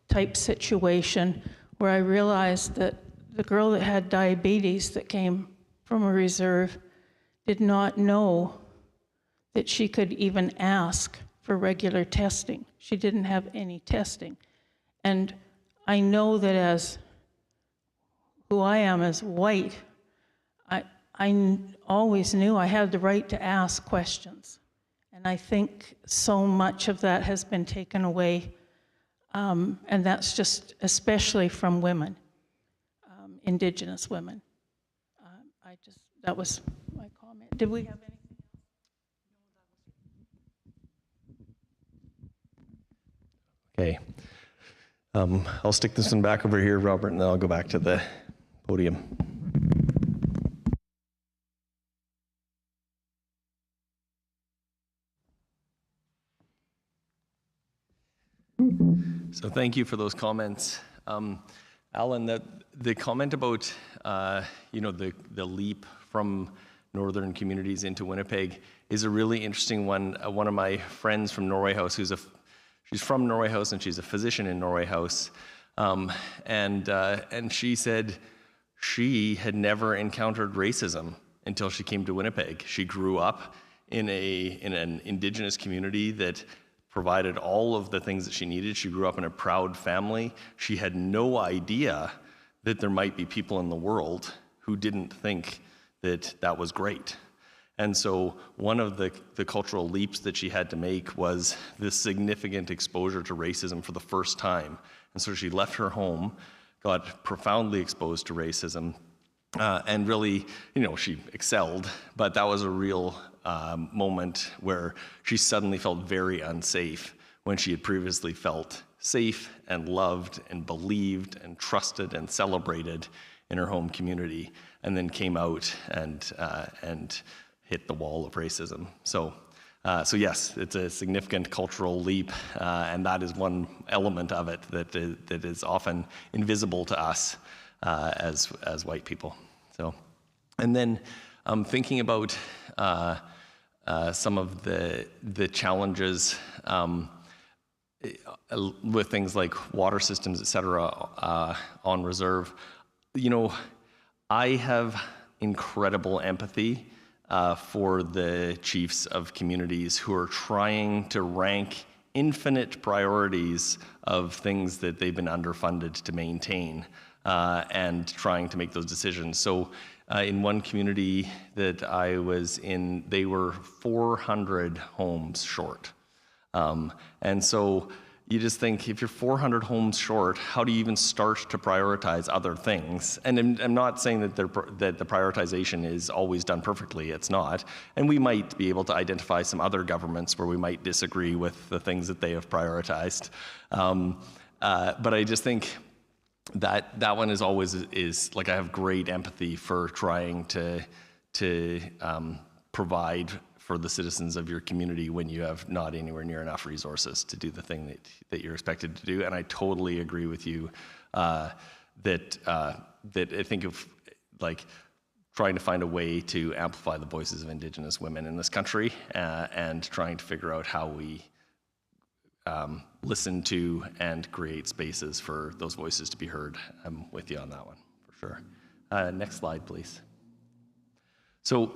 type situation where I realized that the girl that had diabetes that came from a reserve did not know that she could even ask for regular testing. She didn't have any testing. And I know that as who I am as white, I always knew I had the right to ask questions. And I think so much of that has been taken away, and that's just especially from women, Indigenous women. That was my comment. Did we have anything else? Okay. I'll stick this one back over here, Robert, and then I'll go back to the podium. So thank you for those comments. Alan, the comment about the leap from northern communities into Winnipeg is a really interesting one. One of my friends from Norway House, she's from Norway House and she's a physician in Norway House, and she said she had never encountered racism until she came to Winnipeg. She grew up in an Indigenous community that provided all of the things that she needed. She grew up in a proud family. She had no idea that there might be people in the world who didn't think that that was great. And so one of the cultural leaps that she had to make was this significant exposure to racism for the first time. And so she left her home, got profoundly exposed to racism, and really, she excelled, but that was a real moment where she suddenly felt very unsafe when she had previously felt safe and loved and believed and trusted and celebrated in her home community, and then came out and hit the wall of racism. So yes, it's a significant cultural leap, and that is one element of it that is often invisible to us as white people. So, and then thinking about some of the challenges with things like water systems, et cetera, on reserve. I have incredible empathy for the chiefs of communities who are trying to rank infinite priorities of things that they've been underfunded to maintain, and trying to make those decisions. So in one community that I was in, they were 400 homes short. And so you just think, if you're 400 homes short, how do you even start to prioritize other things? And I'm not saying that the prioritization is always done perfectly. It's not. And we might be able to identify some other governments where we might disagree with the things that they have prioritized. But I just think that one is always like, I have great empathy for trying to provide for the citizens of your community when you have not anywhere near enough resources to do the thing that you're expected to do. And I totally agree with you that I think of like trying to find a way to amplify the voices of Indigenous women in this country, and trying to figure out how we listen to and create spaces for those voices to be heard. I'm with you on that one, for sure. Next slide, please. So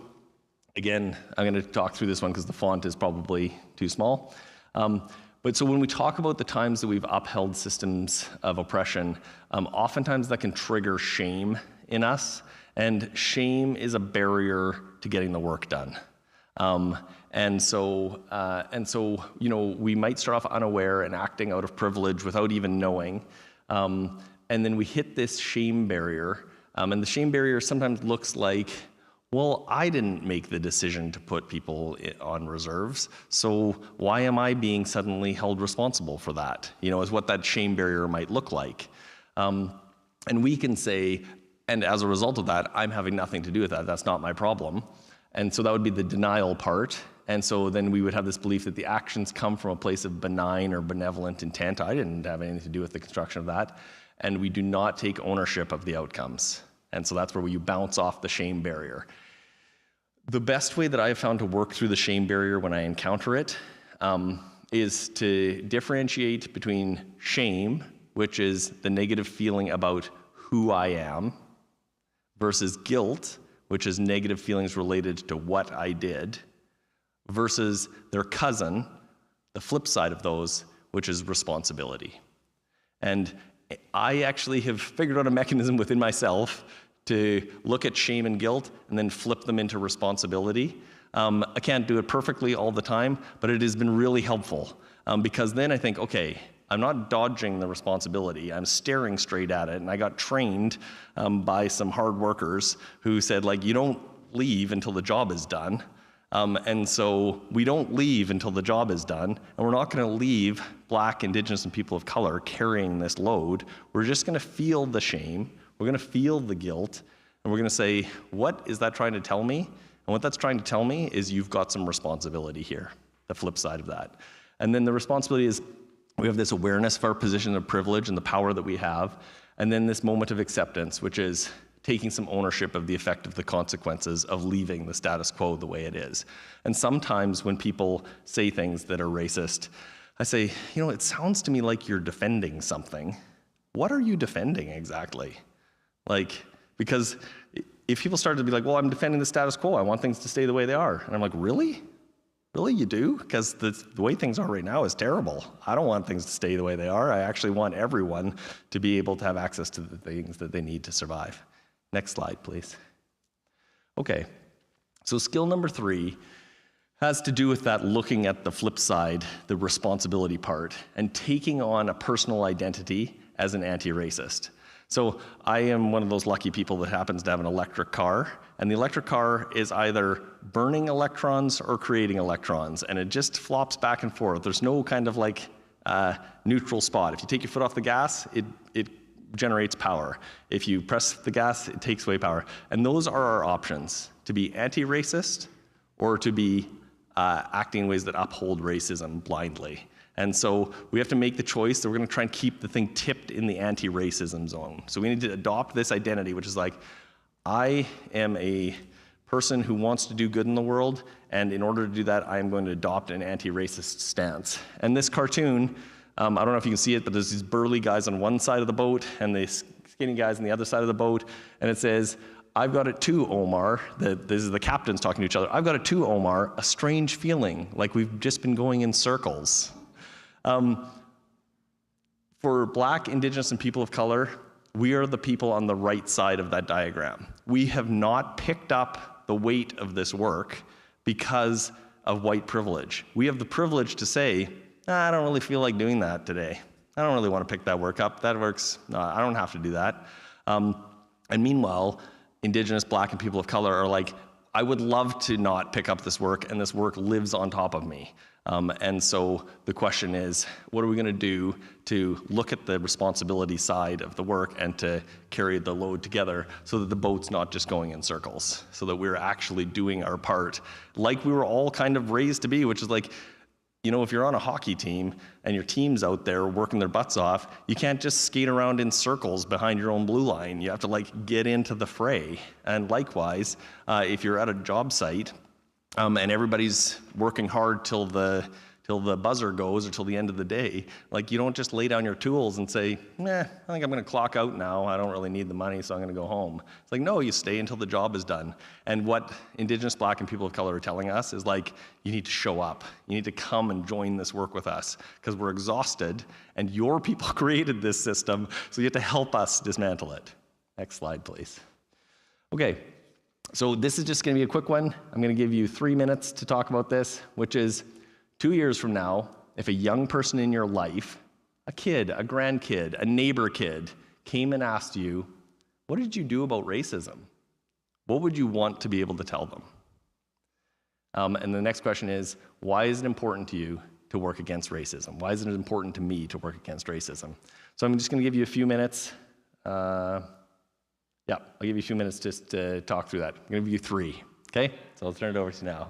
again, I'm going to talk through this one because the font is probably too small. But so when we talk about the times that we've upheld systems of oppression, oftentimes that can trigger shame in us, and shame is a barrier to getting the work done. And so, we might start off unaware and acting out of privilege without even knowing. And then we hit this shame barrier. And the shame barrier sometimes looks like, well, I didn't make the decision to put people on reserves, so why am I being suddenly held responsible for that? Is what that shame barrier might look like. And we can say, and as a result of that, I'm having nothing to do with that. That's not my problem. And so that would be the denial part. And so then we would have this belief that the actions come from a place of benign or benevolent intent. I didn't have anything to do with the construction of that. And we do not take ownership of the outcomes. And so that's where you bounce off the shame barrier. The best way that I've found to work through the shame barrier when I encounter it is to differentiate between shame, which is the negative feeling about who I am, versus guilt, which is negative feelings related to what I did, versus their cousin, the flip side of those, which is responsibility. And I actually have figured out a mechanism within myself to look at shame and guilt and then flip them into responsibility. I can't do it perfectly all the time, but it has been really helpful because then I think, okay, I'm not dodging the responsibility. I'm staring straight at it. And I got trained by some hard workers who said, like, you don't leave until the job is done. And so we don't leave until the job is done. And we're not going to leave Black, Indigenous, and people of color carrying this load. We're just going to feel the shame. We're going to feel the guilt. And we're going to say, what is that trying to tell me? And what that's trying to tell me is you've got some responsibility here, the flip side of that. And then the responsibility is we have this awareness of our position of privilege and the power that we have, and then this moment of acceptance, which is taking some ownership of the effect of the consequences of leaving the status quo the way it is. And sometimes when people say things that are racist, I say, you know, it sounds to me like you're defending something. What are you defending exactly? Like, because if people start to be like, well, I'm defending the status quo, I want things to stay the way they are. And I'm like, really? Really, you do? Because the way things are right now is terrible. I don't want things to stay the way they are. I actually want everyone to be able to have access to the things that they need to survive. Next slide, please. Okay, so skill number 3 has to do with that looking at the flip side, the responsibility part, and taking on a personal identity as an anti-racist. So I am one of those lucky people that happens to have an electric car, and the electric car is either burning electrons or creating electrons, and it just flops back and forth. There's no kind of like neutral spot. If you take your foot off the gas, it generates power. If you press the gas, it takes away power. And those are our options, to be anti-racist or to be acting in ways that uphold racism blindly. And so we have to make the choice that we're going to try and keep the thing tipped in the anti-racism zone. So we need to adopt this identity, which is like, I am a person who wants to do good in the world, and in order to do that, I am going to adopt an anti-racist stance. And this cartoon, I don't know if you can see it, but there's these burly guys on one side of the boat and the skinny guys on the other side of the boat, and it says, I've got it too, Omar. This is the captains talking to each other. I've got it too, Omar, a strange feeling, like we've just been going in circles. For Black, Indigenous, and people of color, we are the people on the right side of that diagram. We have not picked up the weight of this work because of white privilege. We have the privilege to say, I don't really feel like doing that today. I don't really want to pick that work up. That works, I don't have to do that. And meanwhile, Indigenous, Black, and people of color are like, I would love to not pick up this work, and this work lives on top of me. And so the question is, what are we going to do to look at the responsibility side of the work and to carry the load together so that the boat's not just going in circles, so that we're actually doing our part like we were all kind of raised to be, which is like, you know, if you're on a hockey team and your team's out there working their butts off, you can't just skate around in circles behind your own blue line. You have to like get into the fray. And likewise, if you're at a job site, and everybody's working hard till the buzzer goes or till the end of the day, like you don't just lay down your tools and say, I think I'm going to clock out now. I don't really need the money, so I'm going to go home. It's like, no, you stay until the job is done. And what Indigenous, Black, and people of color are telling us is like, you need to show up. You need to come and join this work with us because we're exhausted and your people created this system, so you have to help us dismantle it. Next slide, please. Okay. So this is just going to be a quick one. I'm going to give you 3 minutes to talk about this, which is 2 years from now, if a young person in your life, a kid, a grandkid, a neighbor kid, came and asked you, what did you do about racism? What would you want to be able to tell them? And the next question is, why is it important to you to work against racism? Why is it important to me to work against racism? So I'm just going to give you a few minutes. Yeah, I'll give you a few minutes just to talk through that. I'm going to give you 3, okay? So I'll turn it over to you now.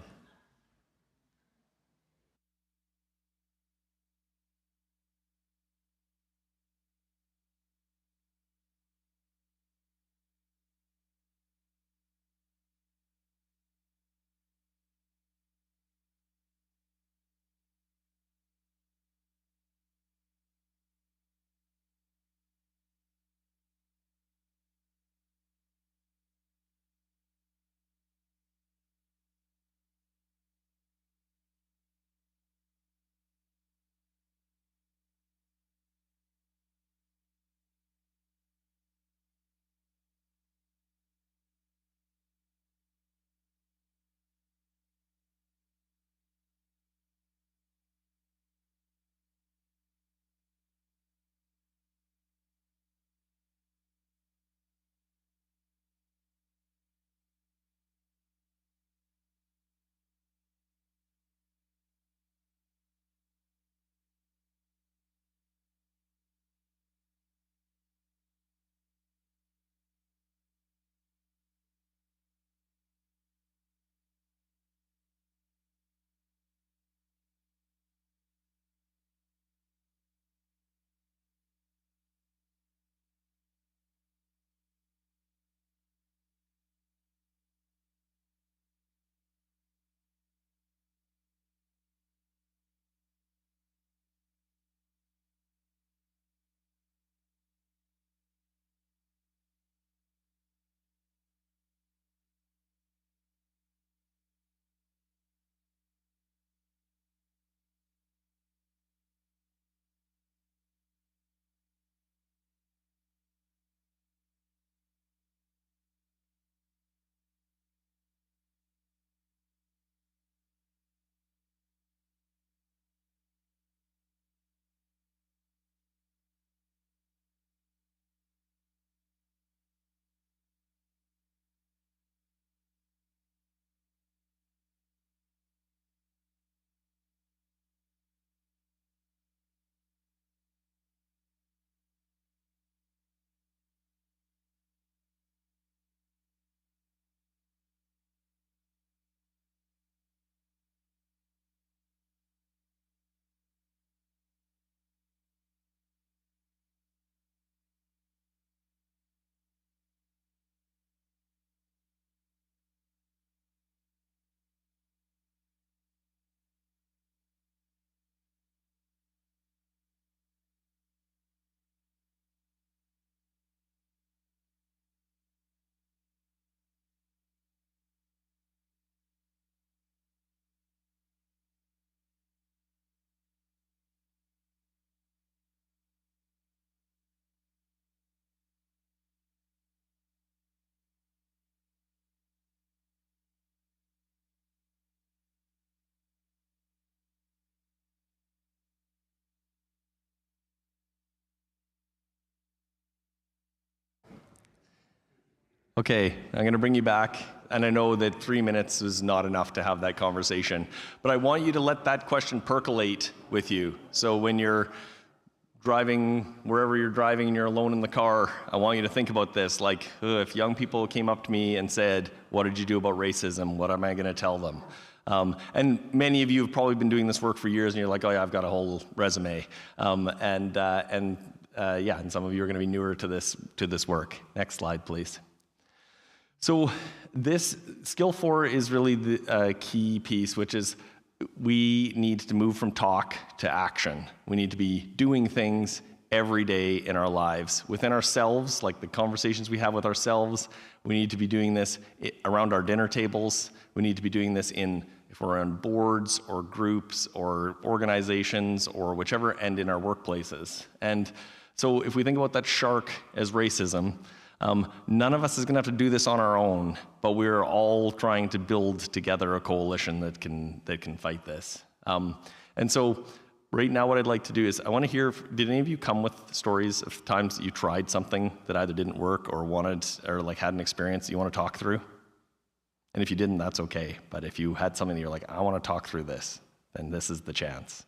Okay, I'm going to bring you back. And I know that 3 minutes is not enough to have that conversation, but I want you to let that question percolate with you. So when you're driving, wherever you're driving and you're alone in the car, I want you to think about this. Like, if young people came up to me and said, what did you do about racism? What am I going to tell them? And many of you have probably been doing this work for years and you're like, oh yeah, I've got a whole resume. And some of you are going to be newer to this work. Next slide, please. So this skill 4 is really the key piece, which is we need to move from talk to action. We need to be doing things every day in our lives. Within ourselves, like the conversations we have with ourselves, we need to be doing this around our dinner tables. We need to be doing this if we're on boards or groups or organizations or whichever, and in our workplaces. And so if we think about that shark as racism, none of us is going to have to do this on our own, but we're all trying to build together a coalition that can fight this. And so right now what I'd like to do is I want to hear, did any of you come with stories of times that you tried something that either didn't work or had an experience that you want to talk through? And if you didn't, that's okay. But if you had something that you're like, I want to talk through this, then this is the chance.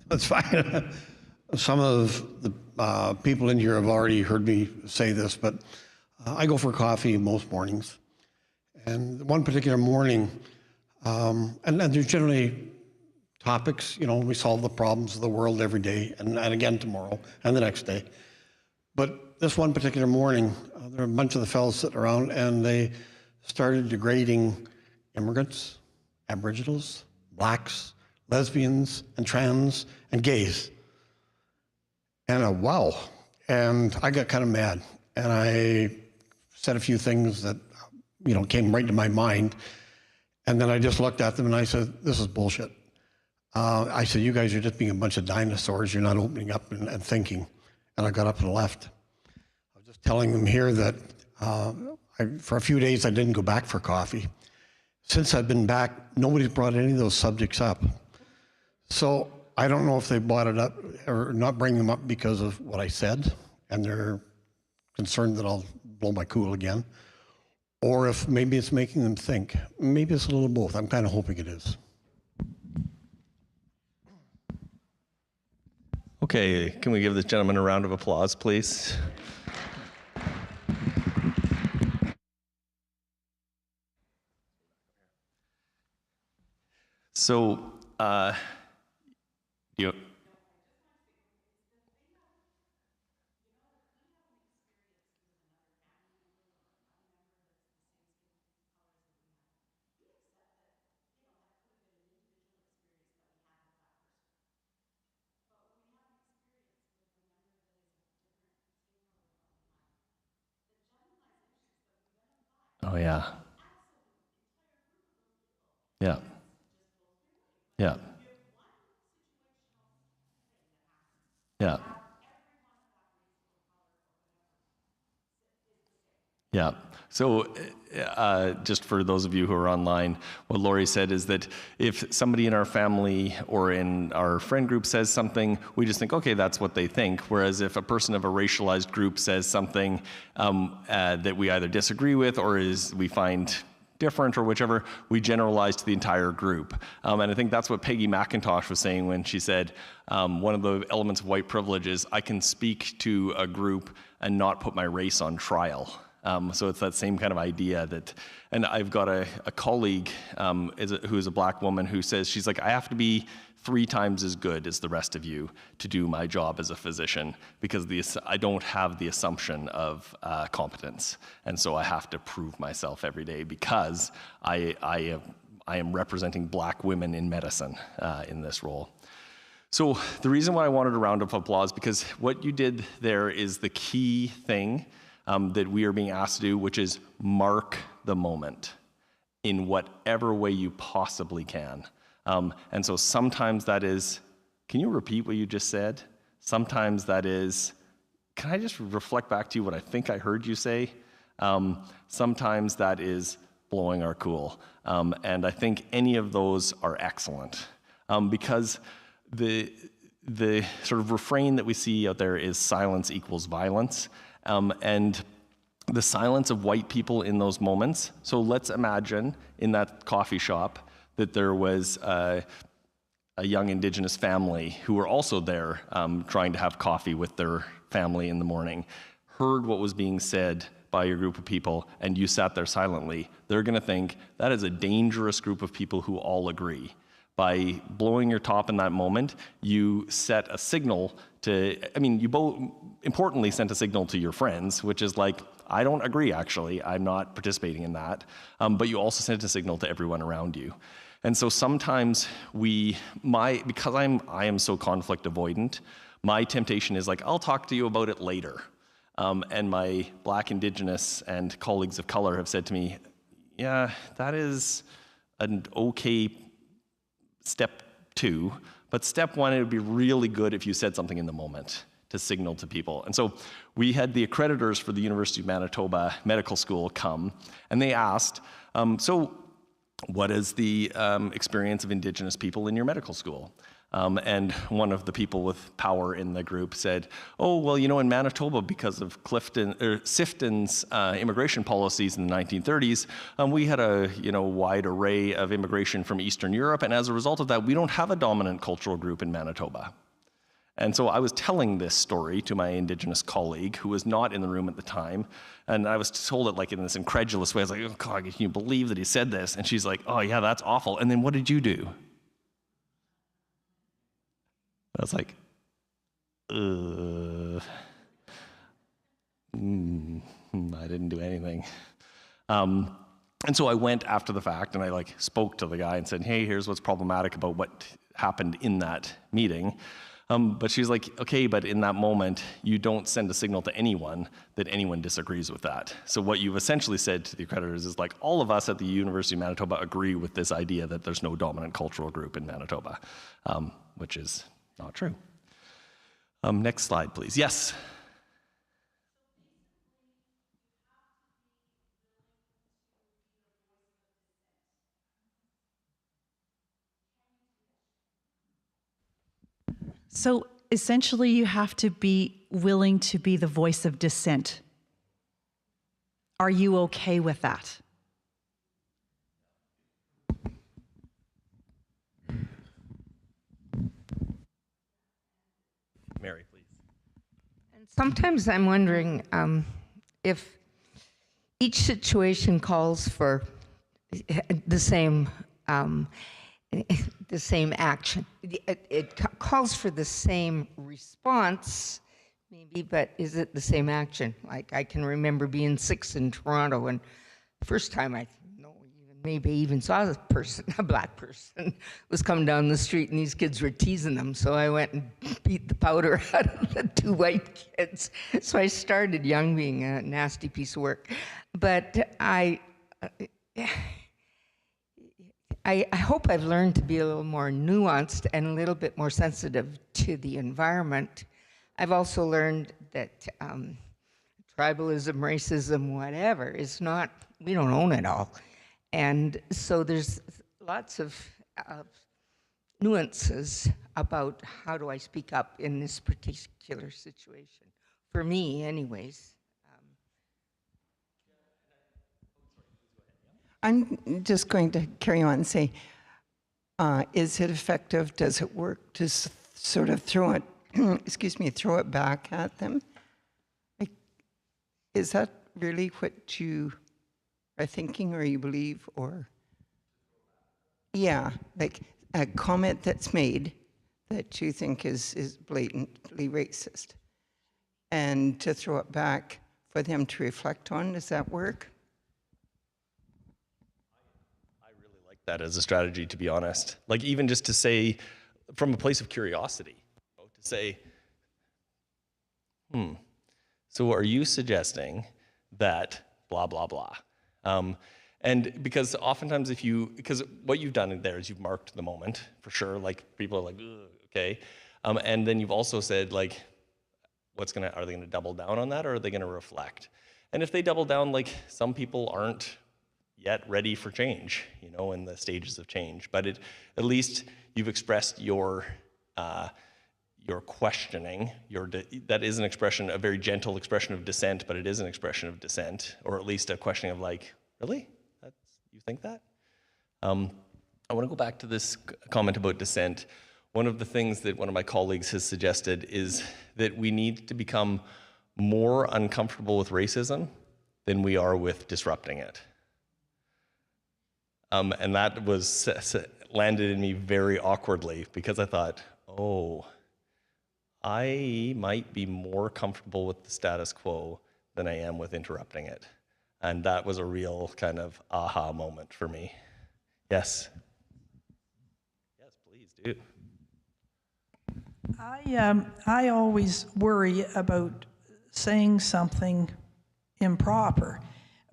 That's fine. Some of the people in here have already heard me say this, but I go for coffee most mornings. And one particular morning, and there's generally topics, we solve the problems of the world every day, and again tomorrow, and the next day. But this one particular morning, there were a bunch of the fellows sitting around, and they started degrading immigrants, Aboriginals, blacks, lesbians, and trans, and gays. And wow. And I got kind of mad. And I said a few things that, came right to my mind. And then I just looked at them and I said, this is bullshit. I said, you guys are just being a bunch of dinosaurs. You're not opening up and thinking. And I got up and left. I was just telling them here that for a few days I didn't go back for coffee. Since I've been back, nobody's brought any of those subjects up. So I don't know if they brought it up or not bring them up because of what I said, and they're concerned that I'll blow my cool again, or if maybe it's making them think. Maybe it's a little of both. I'm kind of hoping it is. Okay, can we give this gentleman a round of applause, please? So, oh yeah. Yeah. Yeah. Yeah. Yeah. So just for those of you who are online, what Lori said is that if somebody in our family or in our friend group says something, we just think, okay, that's what they think. Whereas if a person of a racialized group says something that we either disagree with or we find different or whichever, we generalize to the entire group. And I think that's what Peggy McIntosh was saying when she said, one of the elements of white privilege is I can speak to a group and not put my race on trial. So it's that same kind of idea and I've got a colleague who is a black woman who says, she's like, I have to be 3 times as good as the rest of you to do my job as a physician because I don't have the assumption of competence. And so I have to prove myself every day because I am representing black women in medicine in this role. So the reason why I wanted a round of applause, because what you did there is the key thing that we are being asked to do, which is mark the moment in whatever way you possibly can. And so sometimes that is, can you repeat what you just said? Sometimes that is, can I just reflect back to you what I think I heard you say? Sometimes that is blowing our cool. And I think any of those are excellent because the sort of refrain that we see out there is silence equals violence. And the silence of white people in those moments. So let's imagine in that coffee shop that there was a young Indigenous family who were also there trying to have coffee with their family in the morning, heard what was being said by your group of people, and you sat there silently. They're going to think that is a dangerous group of people who all agree. By blowing your top in that moment, you set a signal to, I mean, you both importantly sent a signal to your friends, which is like, I don't agree, actually. I'm not participating in that. But you also sent a signal to everyone around you. And so sometimes because I am so conflict avoidant, my temptation is like, I'll talk to you about it later. And my Black, Indigenous, and colleagues of color have said to me, yeah, that is an okay step 2, but step 1, it would be really good if you said something in the moment to signal to people. And so we had the accreditors for the University of Manitoba Medical School come, and they asked, so what is the experience of Indigenous people in your medical school? And one of the people with power in the group said, oh, well, you know, in Manitoba, because of Sifton's immigration policies in the 1930s, we had a wide array of immigration from Eastern Europe, and as a result of that, we don't have a dominant cultural group in Manitoba. And so I was telling this story to my Indigenous colleague, who was not in the room at the time, and I was told it like in this incredulous way. I was like, oh, God, can you believe that he said this? And she's like, oh, yeah, that's awful. And then what did you do? I was like, I didn't do anything. And so I went after the fact and I spoke to the guy and said, hey, here's what's problematic about what happened in that meeting. But she's like, okay, but in that moment, you don't send a signal to anyone that anyone disagrees with that. So what you've essentially said to the accreditors is like, all of us at the University of Manitoba agree with this idea that there's no dominant cultural group in Manitoba, which is not true. Next slide, please. Yes. So essentially, you have to be willing to be the voice of dissent. Are you okay with that? Mary, please. And sometimes I'm wondering if each situation calls for the same action. It calls for the same response, maybe, but is it the same action? Like I can remember being 6 in Toronto, and the first time I maybe even saw this person, a black person, was coming down the street and these kids were teasing them. So I went and beat the powder out of the 2 white kids. So I started young, being a nasty piece of work. But I hope I've learned to be a little more nuanced and a little bit more sensitive to the environment. I've also learned that tribalism, racism, whatever, is not, we don't own it all. And so there's lots of nuances about how do I speak up in this particular situation. For me, anyways. I'm just going to carry on and say, is it effective? Does it work to sort of throw it, throw it back at them? Is that really what you are thinking or you believe, or? Yeah, like a comment that's made that you think is blatantly racist, and to throw it back for them to reflect on, does that work? I really like that as a strategy, to be honest. Like even just to say, from a place of curiosity, to say, so are you suggesting that blah, blah, blah? And because oftentimes because what you've done there is you've marked the moment for sure, like people are like, okay. And then you've also said like, are they gonna double down on that, or are they gonna reflect? And if they double down, like some people aren't yet ready for change, you know, in the stages of change. But at least you've expressed your questioning. That is an expression, a very gentle expression of dissent, but it is an expression of dissent, or at least a questioning of like, really? You think that? I want to go back to this comment about dissent. One of the things that one of my colleagues has suggested is that we need to become more uncomfortable with racism than we are with disrupting it. And that was landed in me very awkwardly, because I thought, oh, I might be more comfortable with the status quo than I am with interrupting it. And that was a real kind of aha moment for me. Yes? Yes, please do. I always worry about saying something improper,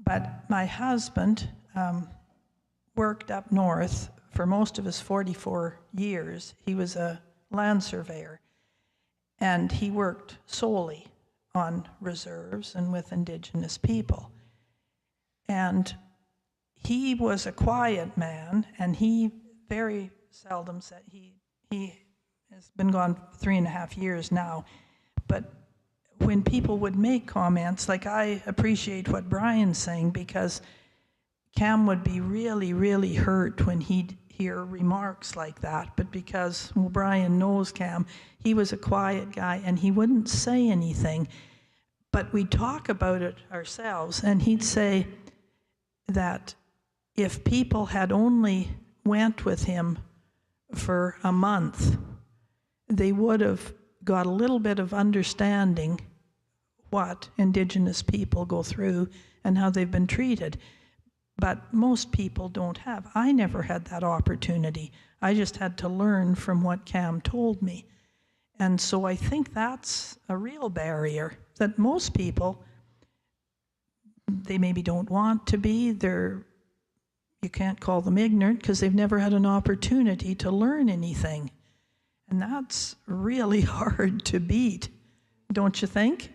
but my husband worked up north for most of his 44 years. He was a land surveyor, and he worked solely on reserves and with Indigenous people. And he was a quiet man, and he very seldom said, he has been gone 3.5 years now, but when people would make comments, like, I appreciate what Brian's saying, because Cam would be really, really hurt when he'd hear remarks like that, but because, well, Brian knows Cam, he was a quiet guy and he wouldn't say anything, but we'd talk about it ourselves, and he'd say that if people had only went with him for a month, they would have got a little bit of understanding what Indigenous people go through and how they've been treated. But most people don't have. I never had that opportunity. I just had to learn from what Cam told me. And so I think that's a real barrier, that most people, they maybe don't want to be. You can't call them ignorant because they've never had an opportunity to learn anything. And that's really hard to beat, don't you think?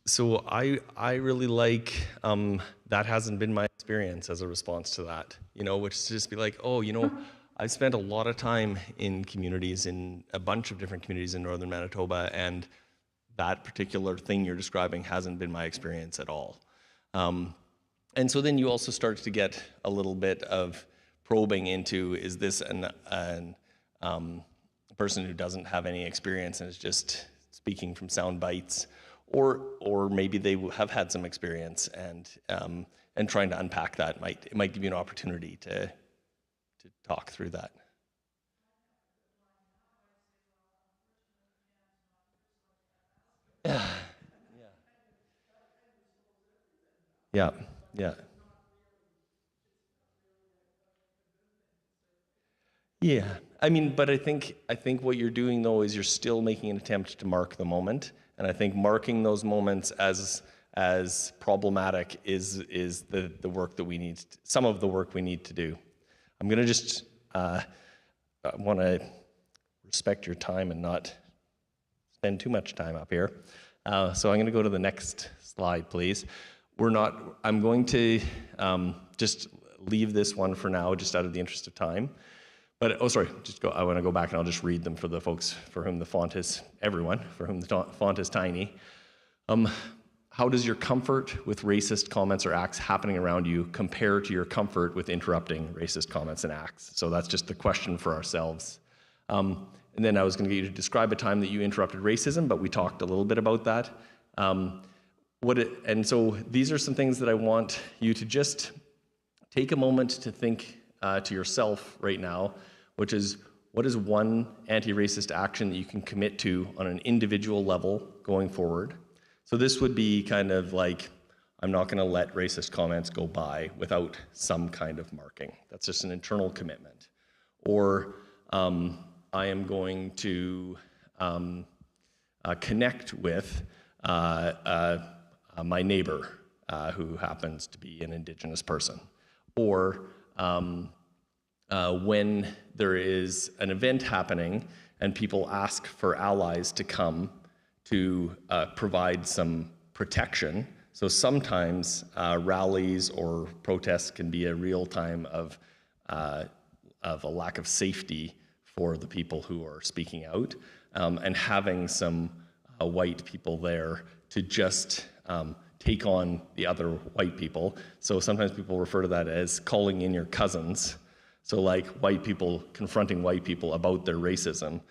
So I really like, that hasn't been my experience as a response to that, you know, which is just be like, oh, you know, I've spent a lot of time in communities, in a bunch of different communities in northern Manitoba, and that particular thing you're describing hasn't been my experience at all. And so then you also start to get a little bit of probing into, is this a person who doesn't have any experience and is just speaking from sound bites, or maybe they have had some experience, and trying to unpack that might give you an opportunity to talk through that. Yeah. Yeah, I mean, but I think what you're doing though is you're still making an attempt to mark the moment, and I think marking those moments as problematic is the work that we need, some of the work we need to do. I'm gonna just want to respect your time and not spend too much time up here. So I'm gonna go to the next slide, please. I'm going to just leave this one for now, just out of the interest of time. But, I want to go back and I'll just read them for the folks for whom the font is, everyone, for whom the font is tiny. How does your comfort with racist comments or acts happening around you compare to your comfort with interrupting racist comments and acts? So that's just the question for ourselves. And then I was going to get you to describe a time that you interrupted racism, but we talked a little bit about that. And so these are some things that I want you to just take a moment to think to yourself right now, which is, what is one anti-racist action that you can commit to on an individual level going forward? So this would be kind of like, I'm not going to let racist comments go by without some kind of marking. That's just an internal commitment. Or I am going to connect with my neighbor who happens to be an Indigenous person. Or when there is an event happening and people ask for allies to come to provide some protection. So sometimes rallies or protests can be a real time of a lack of safety for the people who are speaking out, and having some white people there to just take on the other white people. So sometimes people refer to that as calling in your cousins. So like white people confronting white people about their racism,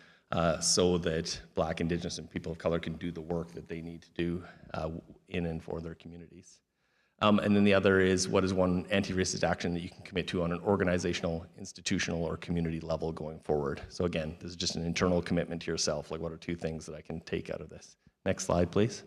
so that Black, Indigenous, and people of color can do the work that they need to do in and for their communities. And then the other is, what is one anti-racist action that you can commit to on an organizational, institutional, or community level going forward? So again, this is just an internal commitment to yourself. Like, what are 2 things that I can take out of this? Next slide, please.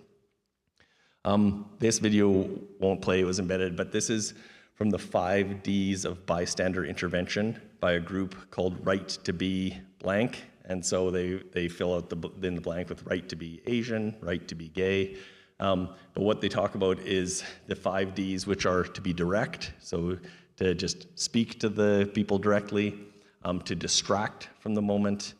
This video won't play, it was embedded, but this is from the 5 Ds of bystander intervention by a group called Right to Be Blank. And so they fill out in the blank with right to be Asian, right to be gay. But what they talk about is the 5 Ds, which are to be direct, so to just speak to the people directly, to distract from the moment,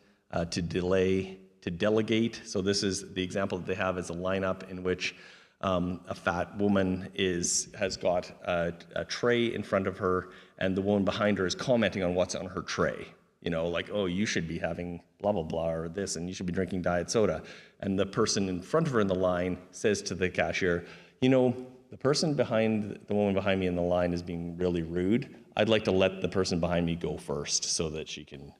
to delay, to delegate. So this is the example that they have is a lineup in which a fat woman has got a tray in front of her, and the woman behind her is commenting on what's on her tray. You know, like, oh, you should be having blah, blah, blah, or this, and you should be drinking diet soda. And the person in front of her in the line says to the cashier, you know, the woman behind me in the line is being really rude. I'd like to let the person behind me go first so that she can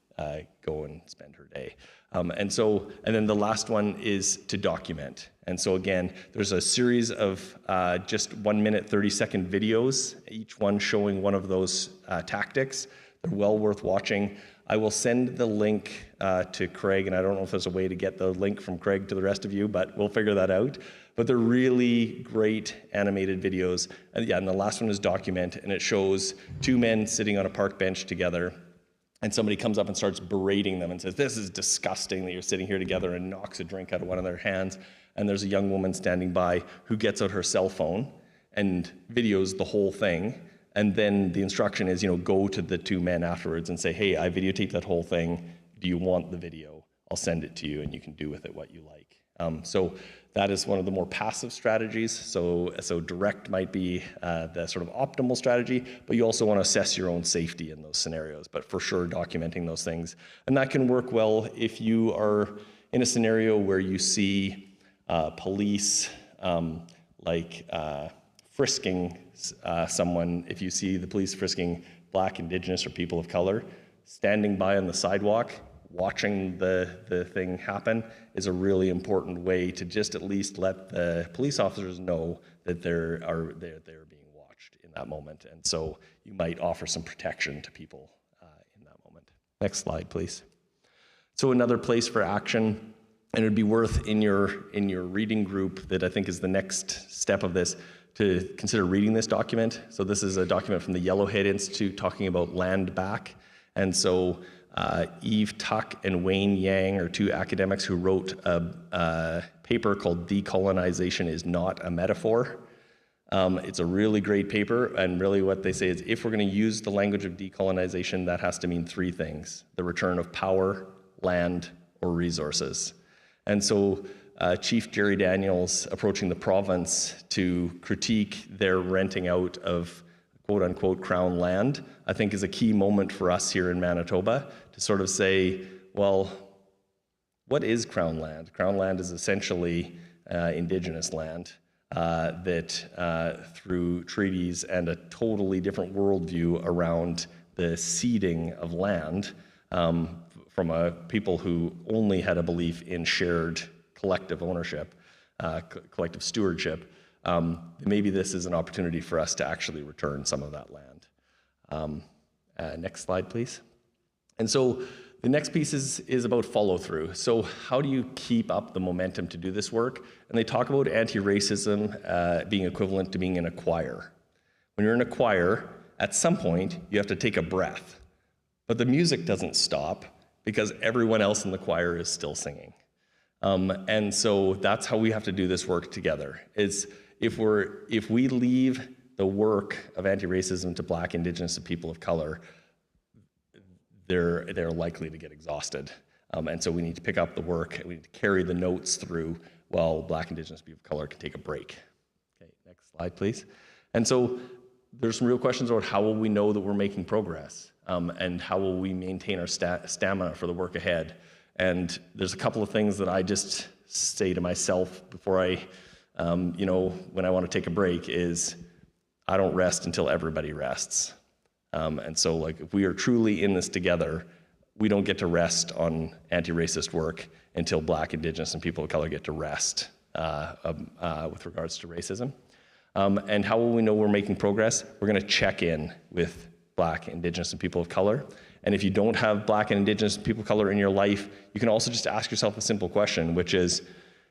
go and spend her day. And then the last one is to document. And so again, there's a series of just 1 minute, 30-second videos, each one showing one of those tactics. They're well worth watching. I will send the link to Craig, and I don't know if there's a way to get the link from Craig to the rest of you, but we'll figure that out. But they're really great animated videos. And the last one is document, and it shows 2 men sitting on a park bench together, and somebody comes up and starts berating them and says, this is disgusting that you're sitting here together, and knocks a drink out of one of their hands. And there's a young woman standing by who gets out her cell phone and videos the whole thing. And then the instruction is, go to the 2 men afterwards and say, hey, I videotaped that whole thing. Do you want the video? I'll send it to you and you can do with it what you like. So that is one of the more passive strategies. So direct might be the sort of optimal strategy, but you also want to assess your own safety in those scenarios, but for sure documenting those things. And that can work well if you are in a scenario where you see police frisking someone. If you see the police frisking Black, Indigenous, or people of color, standing by on the sidewalk, watching the thing happen is a really important way to just at least let the police officers know that they're being watched in that moment. And so you might offer some protection to people in that moment. Next slide, please. So another place for action, and it would be worth in your reading group that I think is the next step of this, to consider reading this document. So this is a document from the Yellowhead Institute talking about land back. And so Eve Tuck and Wayne Yang are 2 academics who wrote a paper called Decolonization is Not a Metaphor. It's a really great paper, and really what they say is if we're going to use the language of decolonization, that has to mean 3 things: the return of power, land, or resources. And so Chief Jerry Daniels approaching the province to critique their renting out of quote-unquote Crown land, I think is a key moment for us here in Manitoba to sort of say, well, what is Crown land? Crown land is essentially Indigenous land that through treaties and a totally different worldview around the ceding of land from a people who only had a belief in shared collective ownership, collective stewardship, maybe this is an opportunity for us to actually return some of that land. Next slide, please. And so the next piece is about follow through. So how do you keep up the momentum to do this work? And they talk about anti-racism being equivalent to being in a choir. When you're in a choir, at some point, you have to take a breath. But the music doesn't stop because everyone else in the choir is still singing. And so that's how we have to do this work together, is if we leave the work of anti-racism to Black, Indigenous, and people of color, they're likely to get exhausted. And so we need to pick up the work, and we need to carry the notes through while Black, Indigenous people of color can take a break. Okay, next slide, please. And so there's some real questions about how will we know that we're making progress, and how will we maintain our stamina for the work ahead. And there's a couple of things that I just say to myself before I, when I want to take a break is, I don't rest until everybody rests. And so like, if we are truly in this together, we don't get to rest on anti-racist work until Black, Indigenous, and people of color get to rest with regards to racism. And how will we know we're making progress? We're gonna check in with Black, Indigenous, and people of color. And if you don't have Black and Indigenous people of color in your life, you can also just ask yourself a simple question, which is,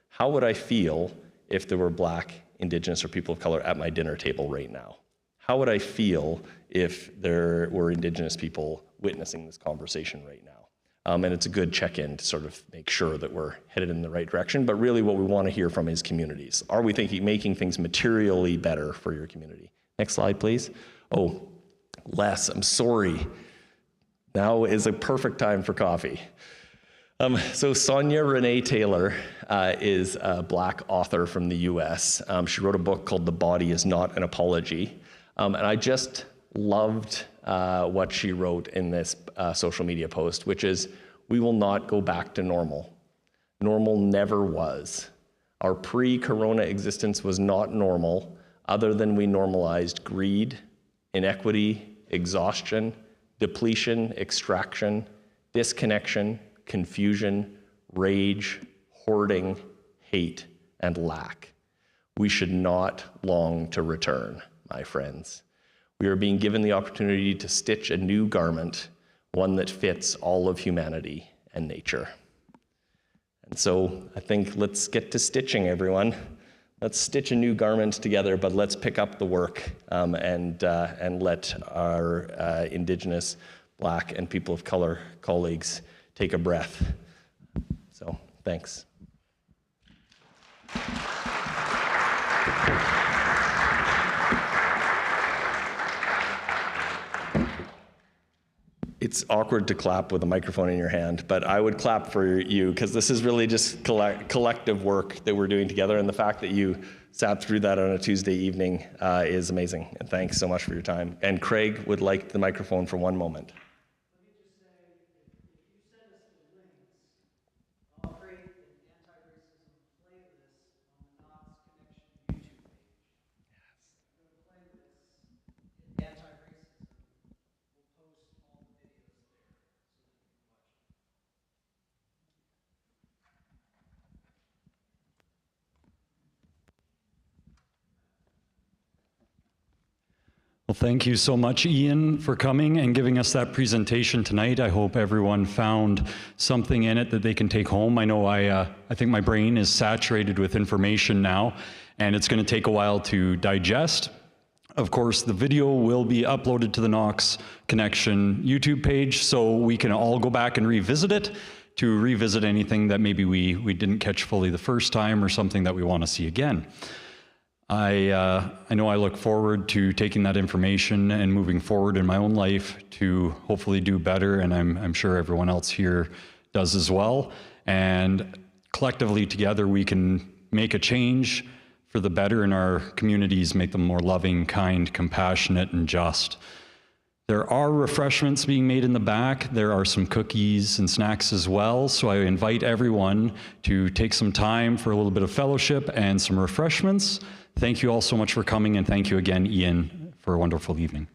how would I feel if there were Black, Indigenous, or people of color at my dinner table right now? How would I feel if there were Indigenous people witnessing this conversation right now? And it's a good check-in to sort of make sure that we're headed in the right direction. But really what we want to hear from is communities. Are we making things materially better for your community? Next slide, please. Oh, Les, I'm sorry. Now is a perfect time for coffee. So Sonia Renee Taylor is a Black author from the US. She wrote a book called The Body Is Not an Apology. And I just loved what she wrote in this social media post, which is, we will not go back to normal. Normal never was. Our pre-corona existence was not normal, other than we normalized greed, inequity, exhaustion, depletion, extraction, disconnection, confusion, rage, hoarding, hate, and lack. We should not long to return, my friends. We are being given the opportunity to stitch a new garment, one that fits all of humanity and nature. And so I think let's get to stitching, everyone. Let's stitch a new garment together, but let's pick up the work and let our Indigenous, Black, and people of color colleagues take a breath. So, thanks. It's awkward to clap with a microphone in your hand, but I would clap for you because this is really just collective work that we're doing together, and the fact that you sat through that on a Tuesday evening is amazing. And thanks so much for your time. And Craig would like the microphone for one moment. Well, thank you so much, Ian, for coming and giving us that presentation tonight. I hope everyone found something in it that they can take home. I know I think my brain is saturated with information now, and it's going to take a while to digest. Of course, the video will be uploaded to the Knox Connection YouTube page, so we can all go back and revisit it, to revisit anything that maybe we didn't catch fully the first time, or something that we want to see again. I know I look forward to taking that information and moving forward in my own life to hopefully do better, and I'm sure everyone else here does as well. And collectively together we can make a change for the better in our communities, make them more loving, kind, compassionate, and just. There are refreshments being made in the back. There are some cookies and snacks as well. So I invite everyone to take some time for a little bit of fellowship and some refreshments. Thank you all so much for coming, and thank you again, Ian, for a wonderful evening.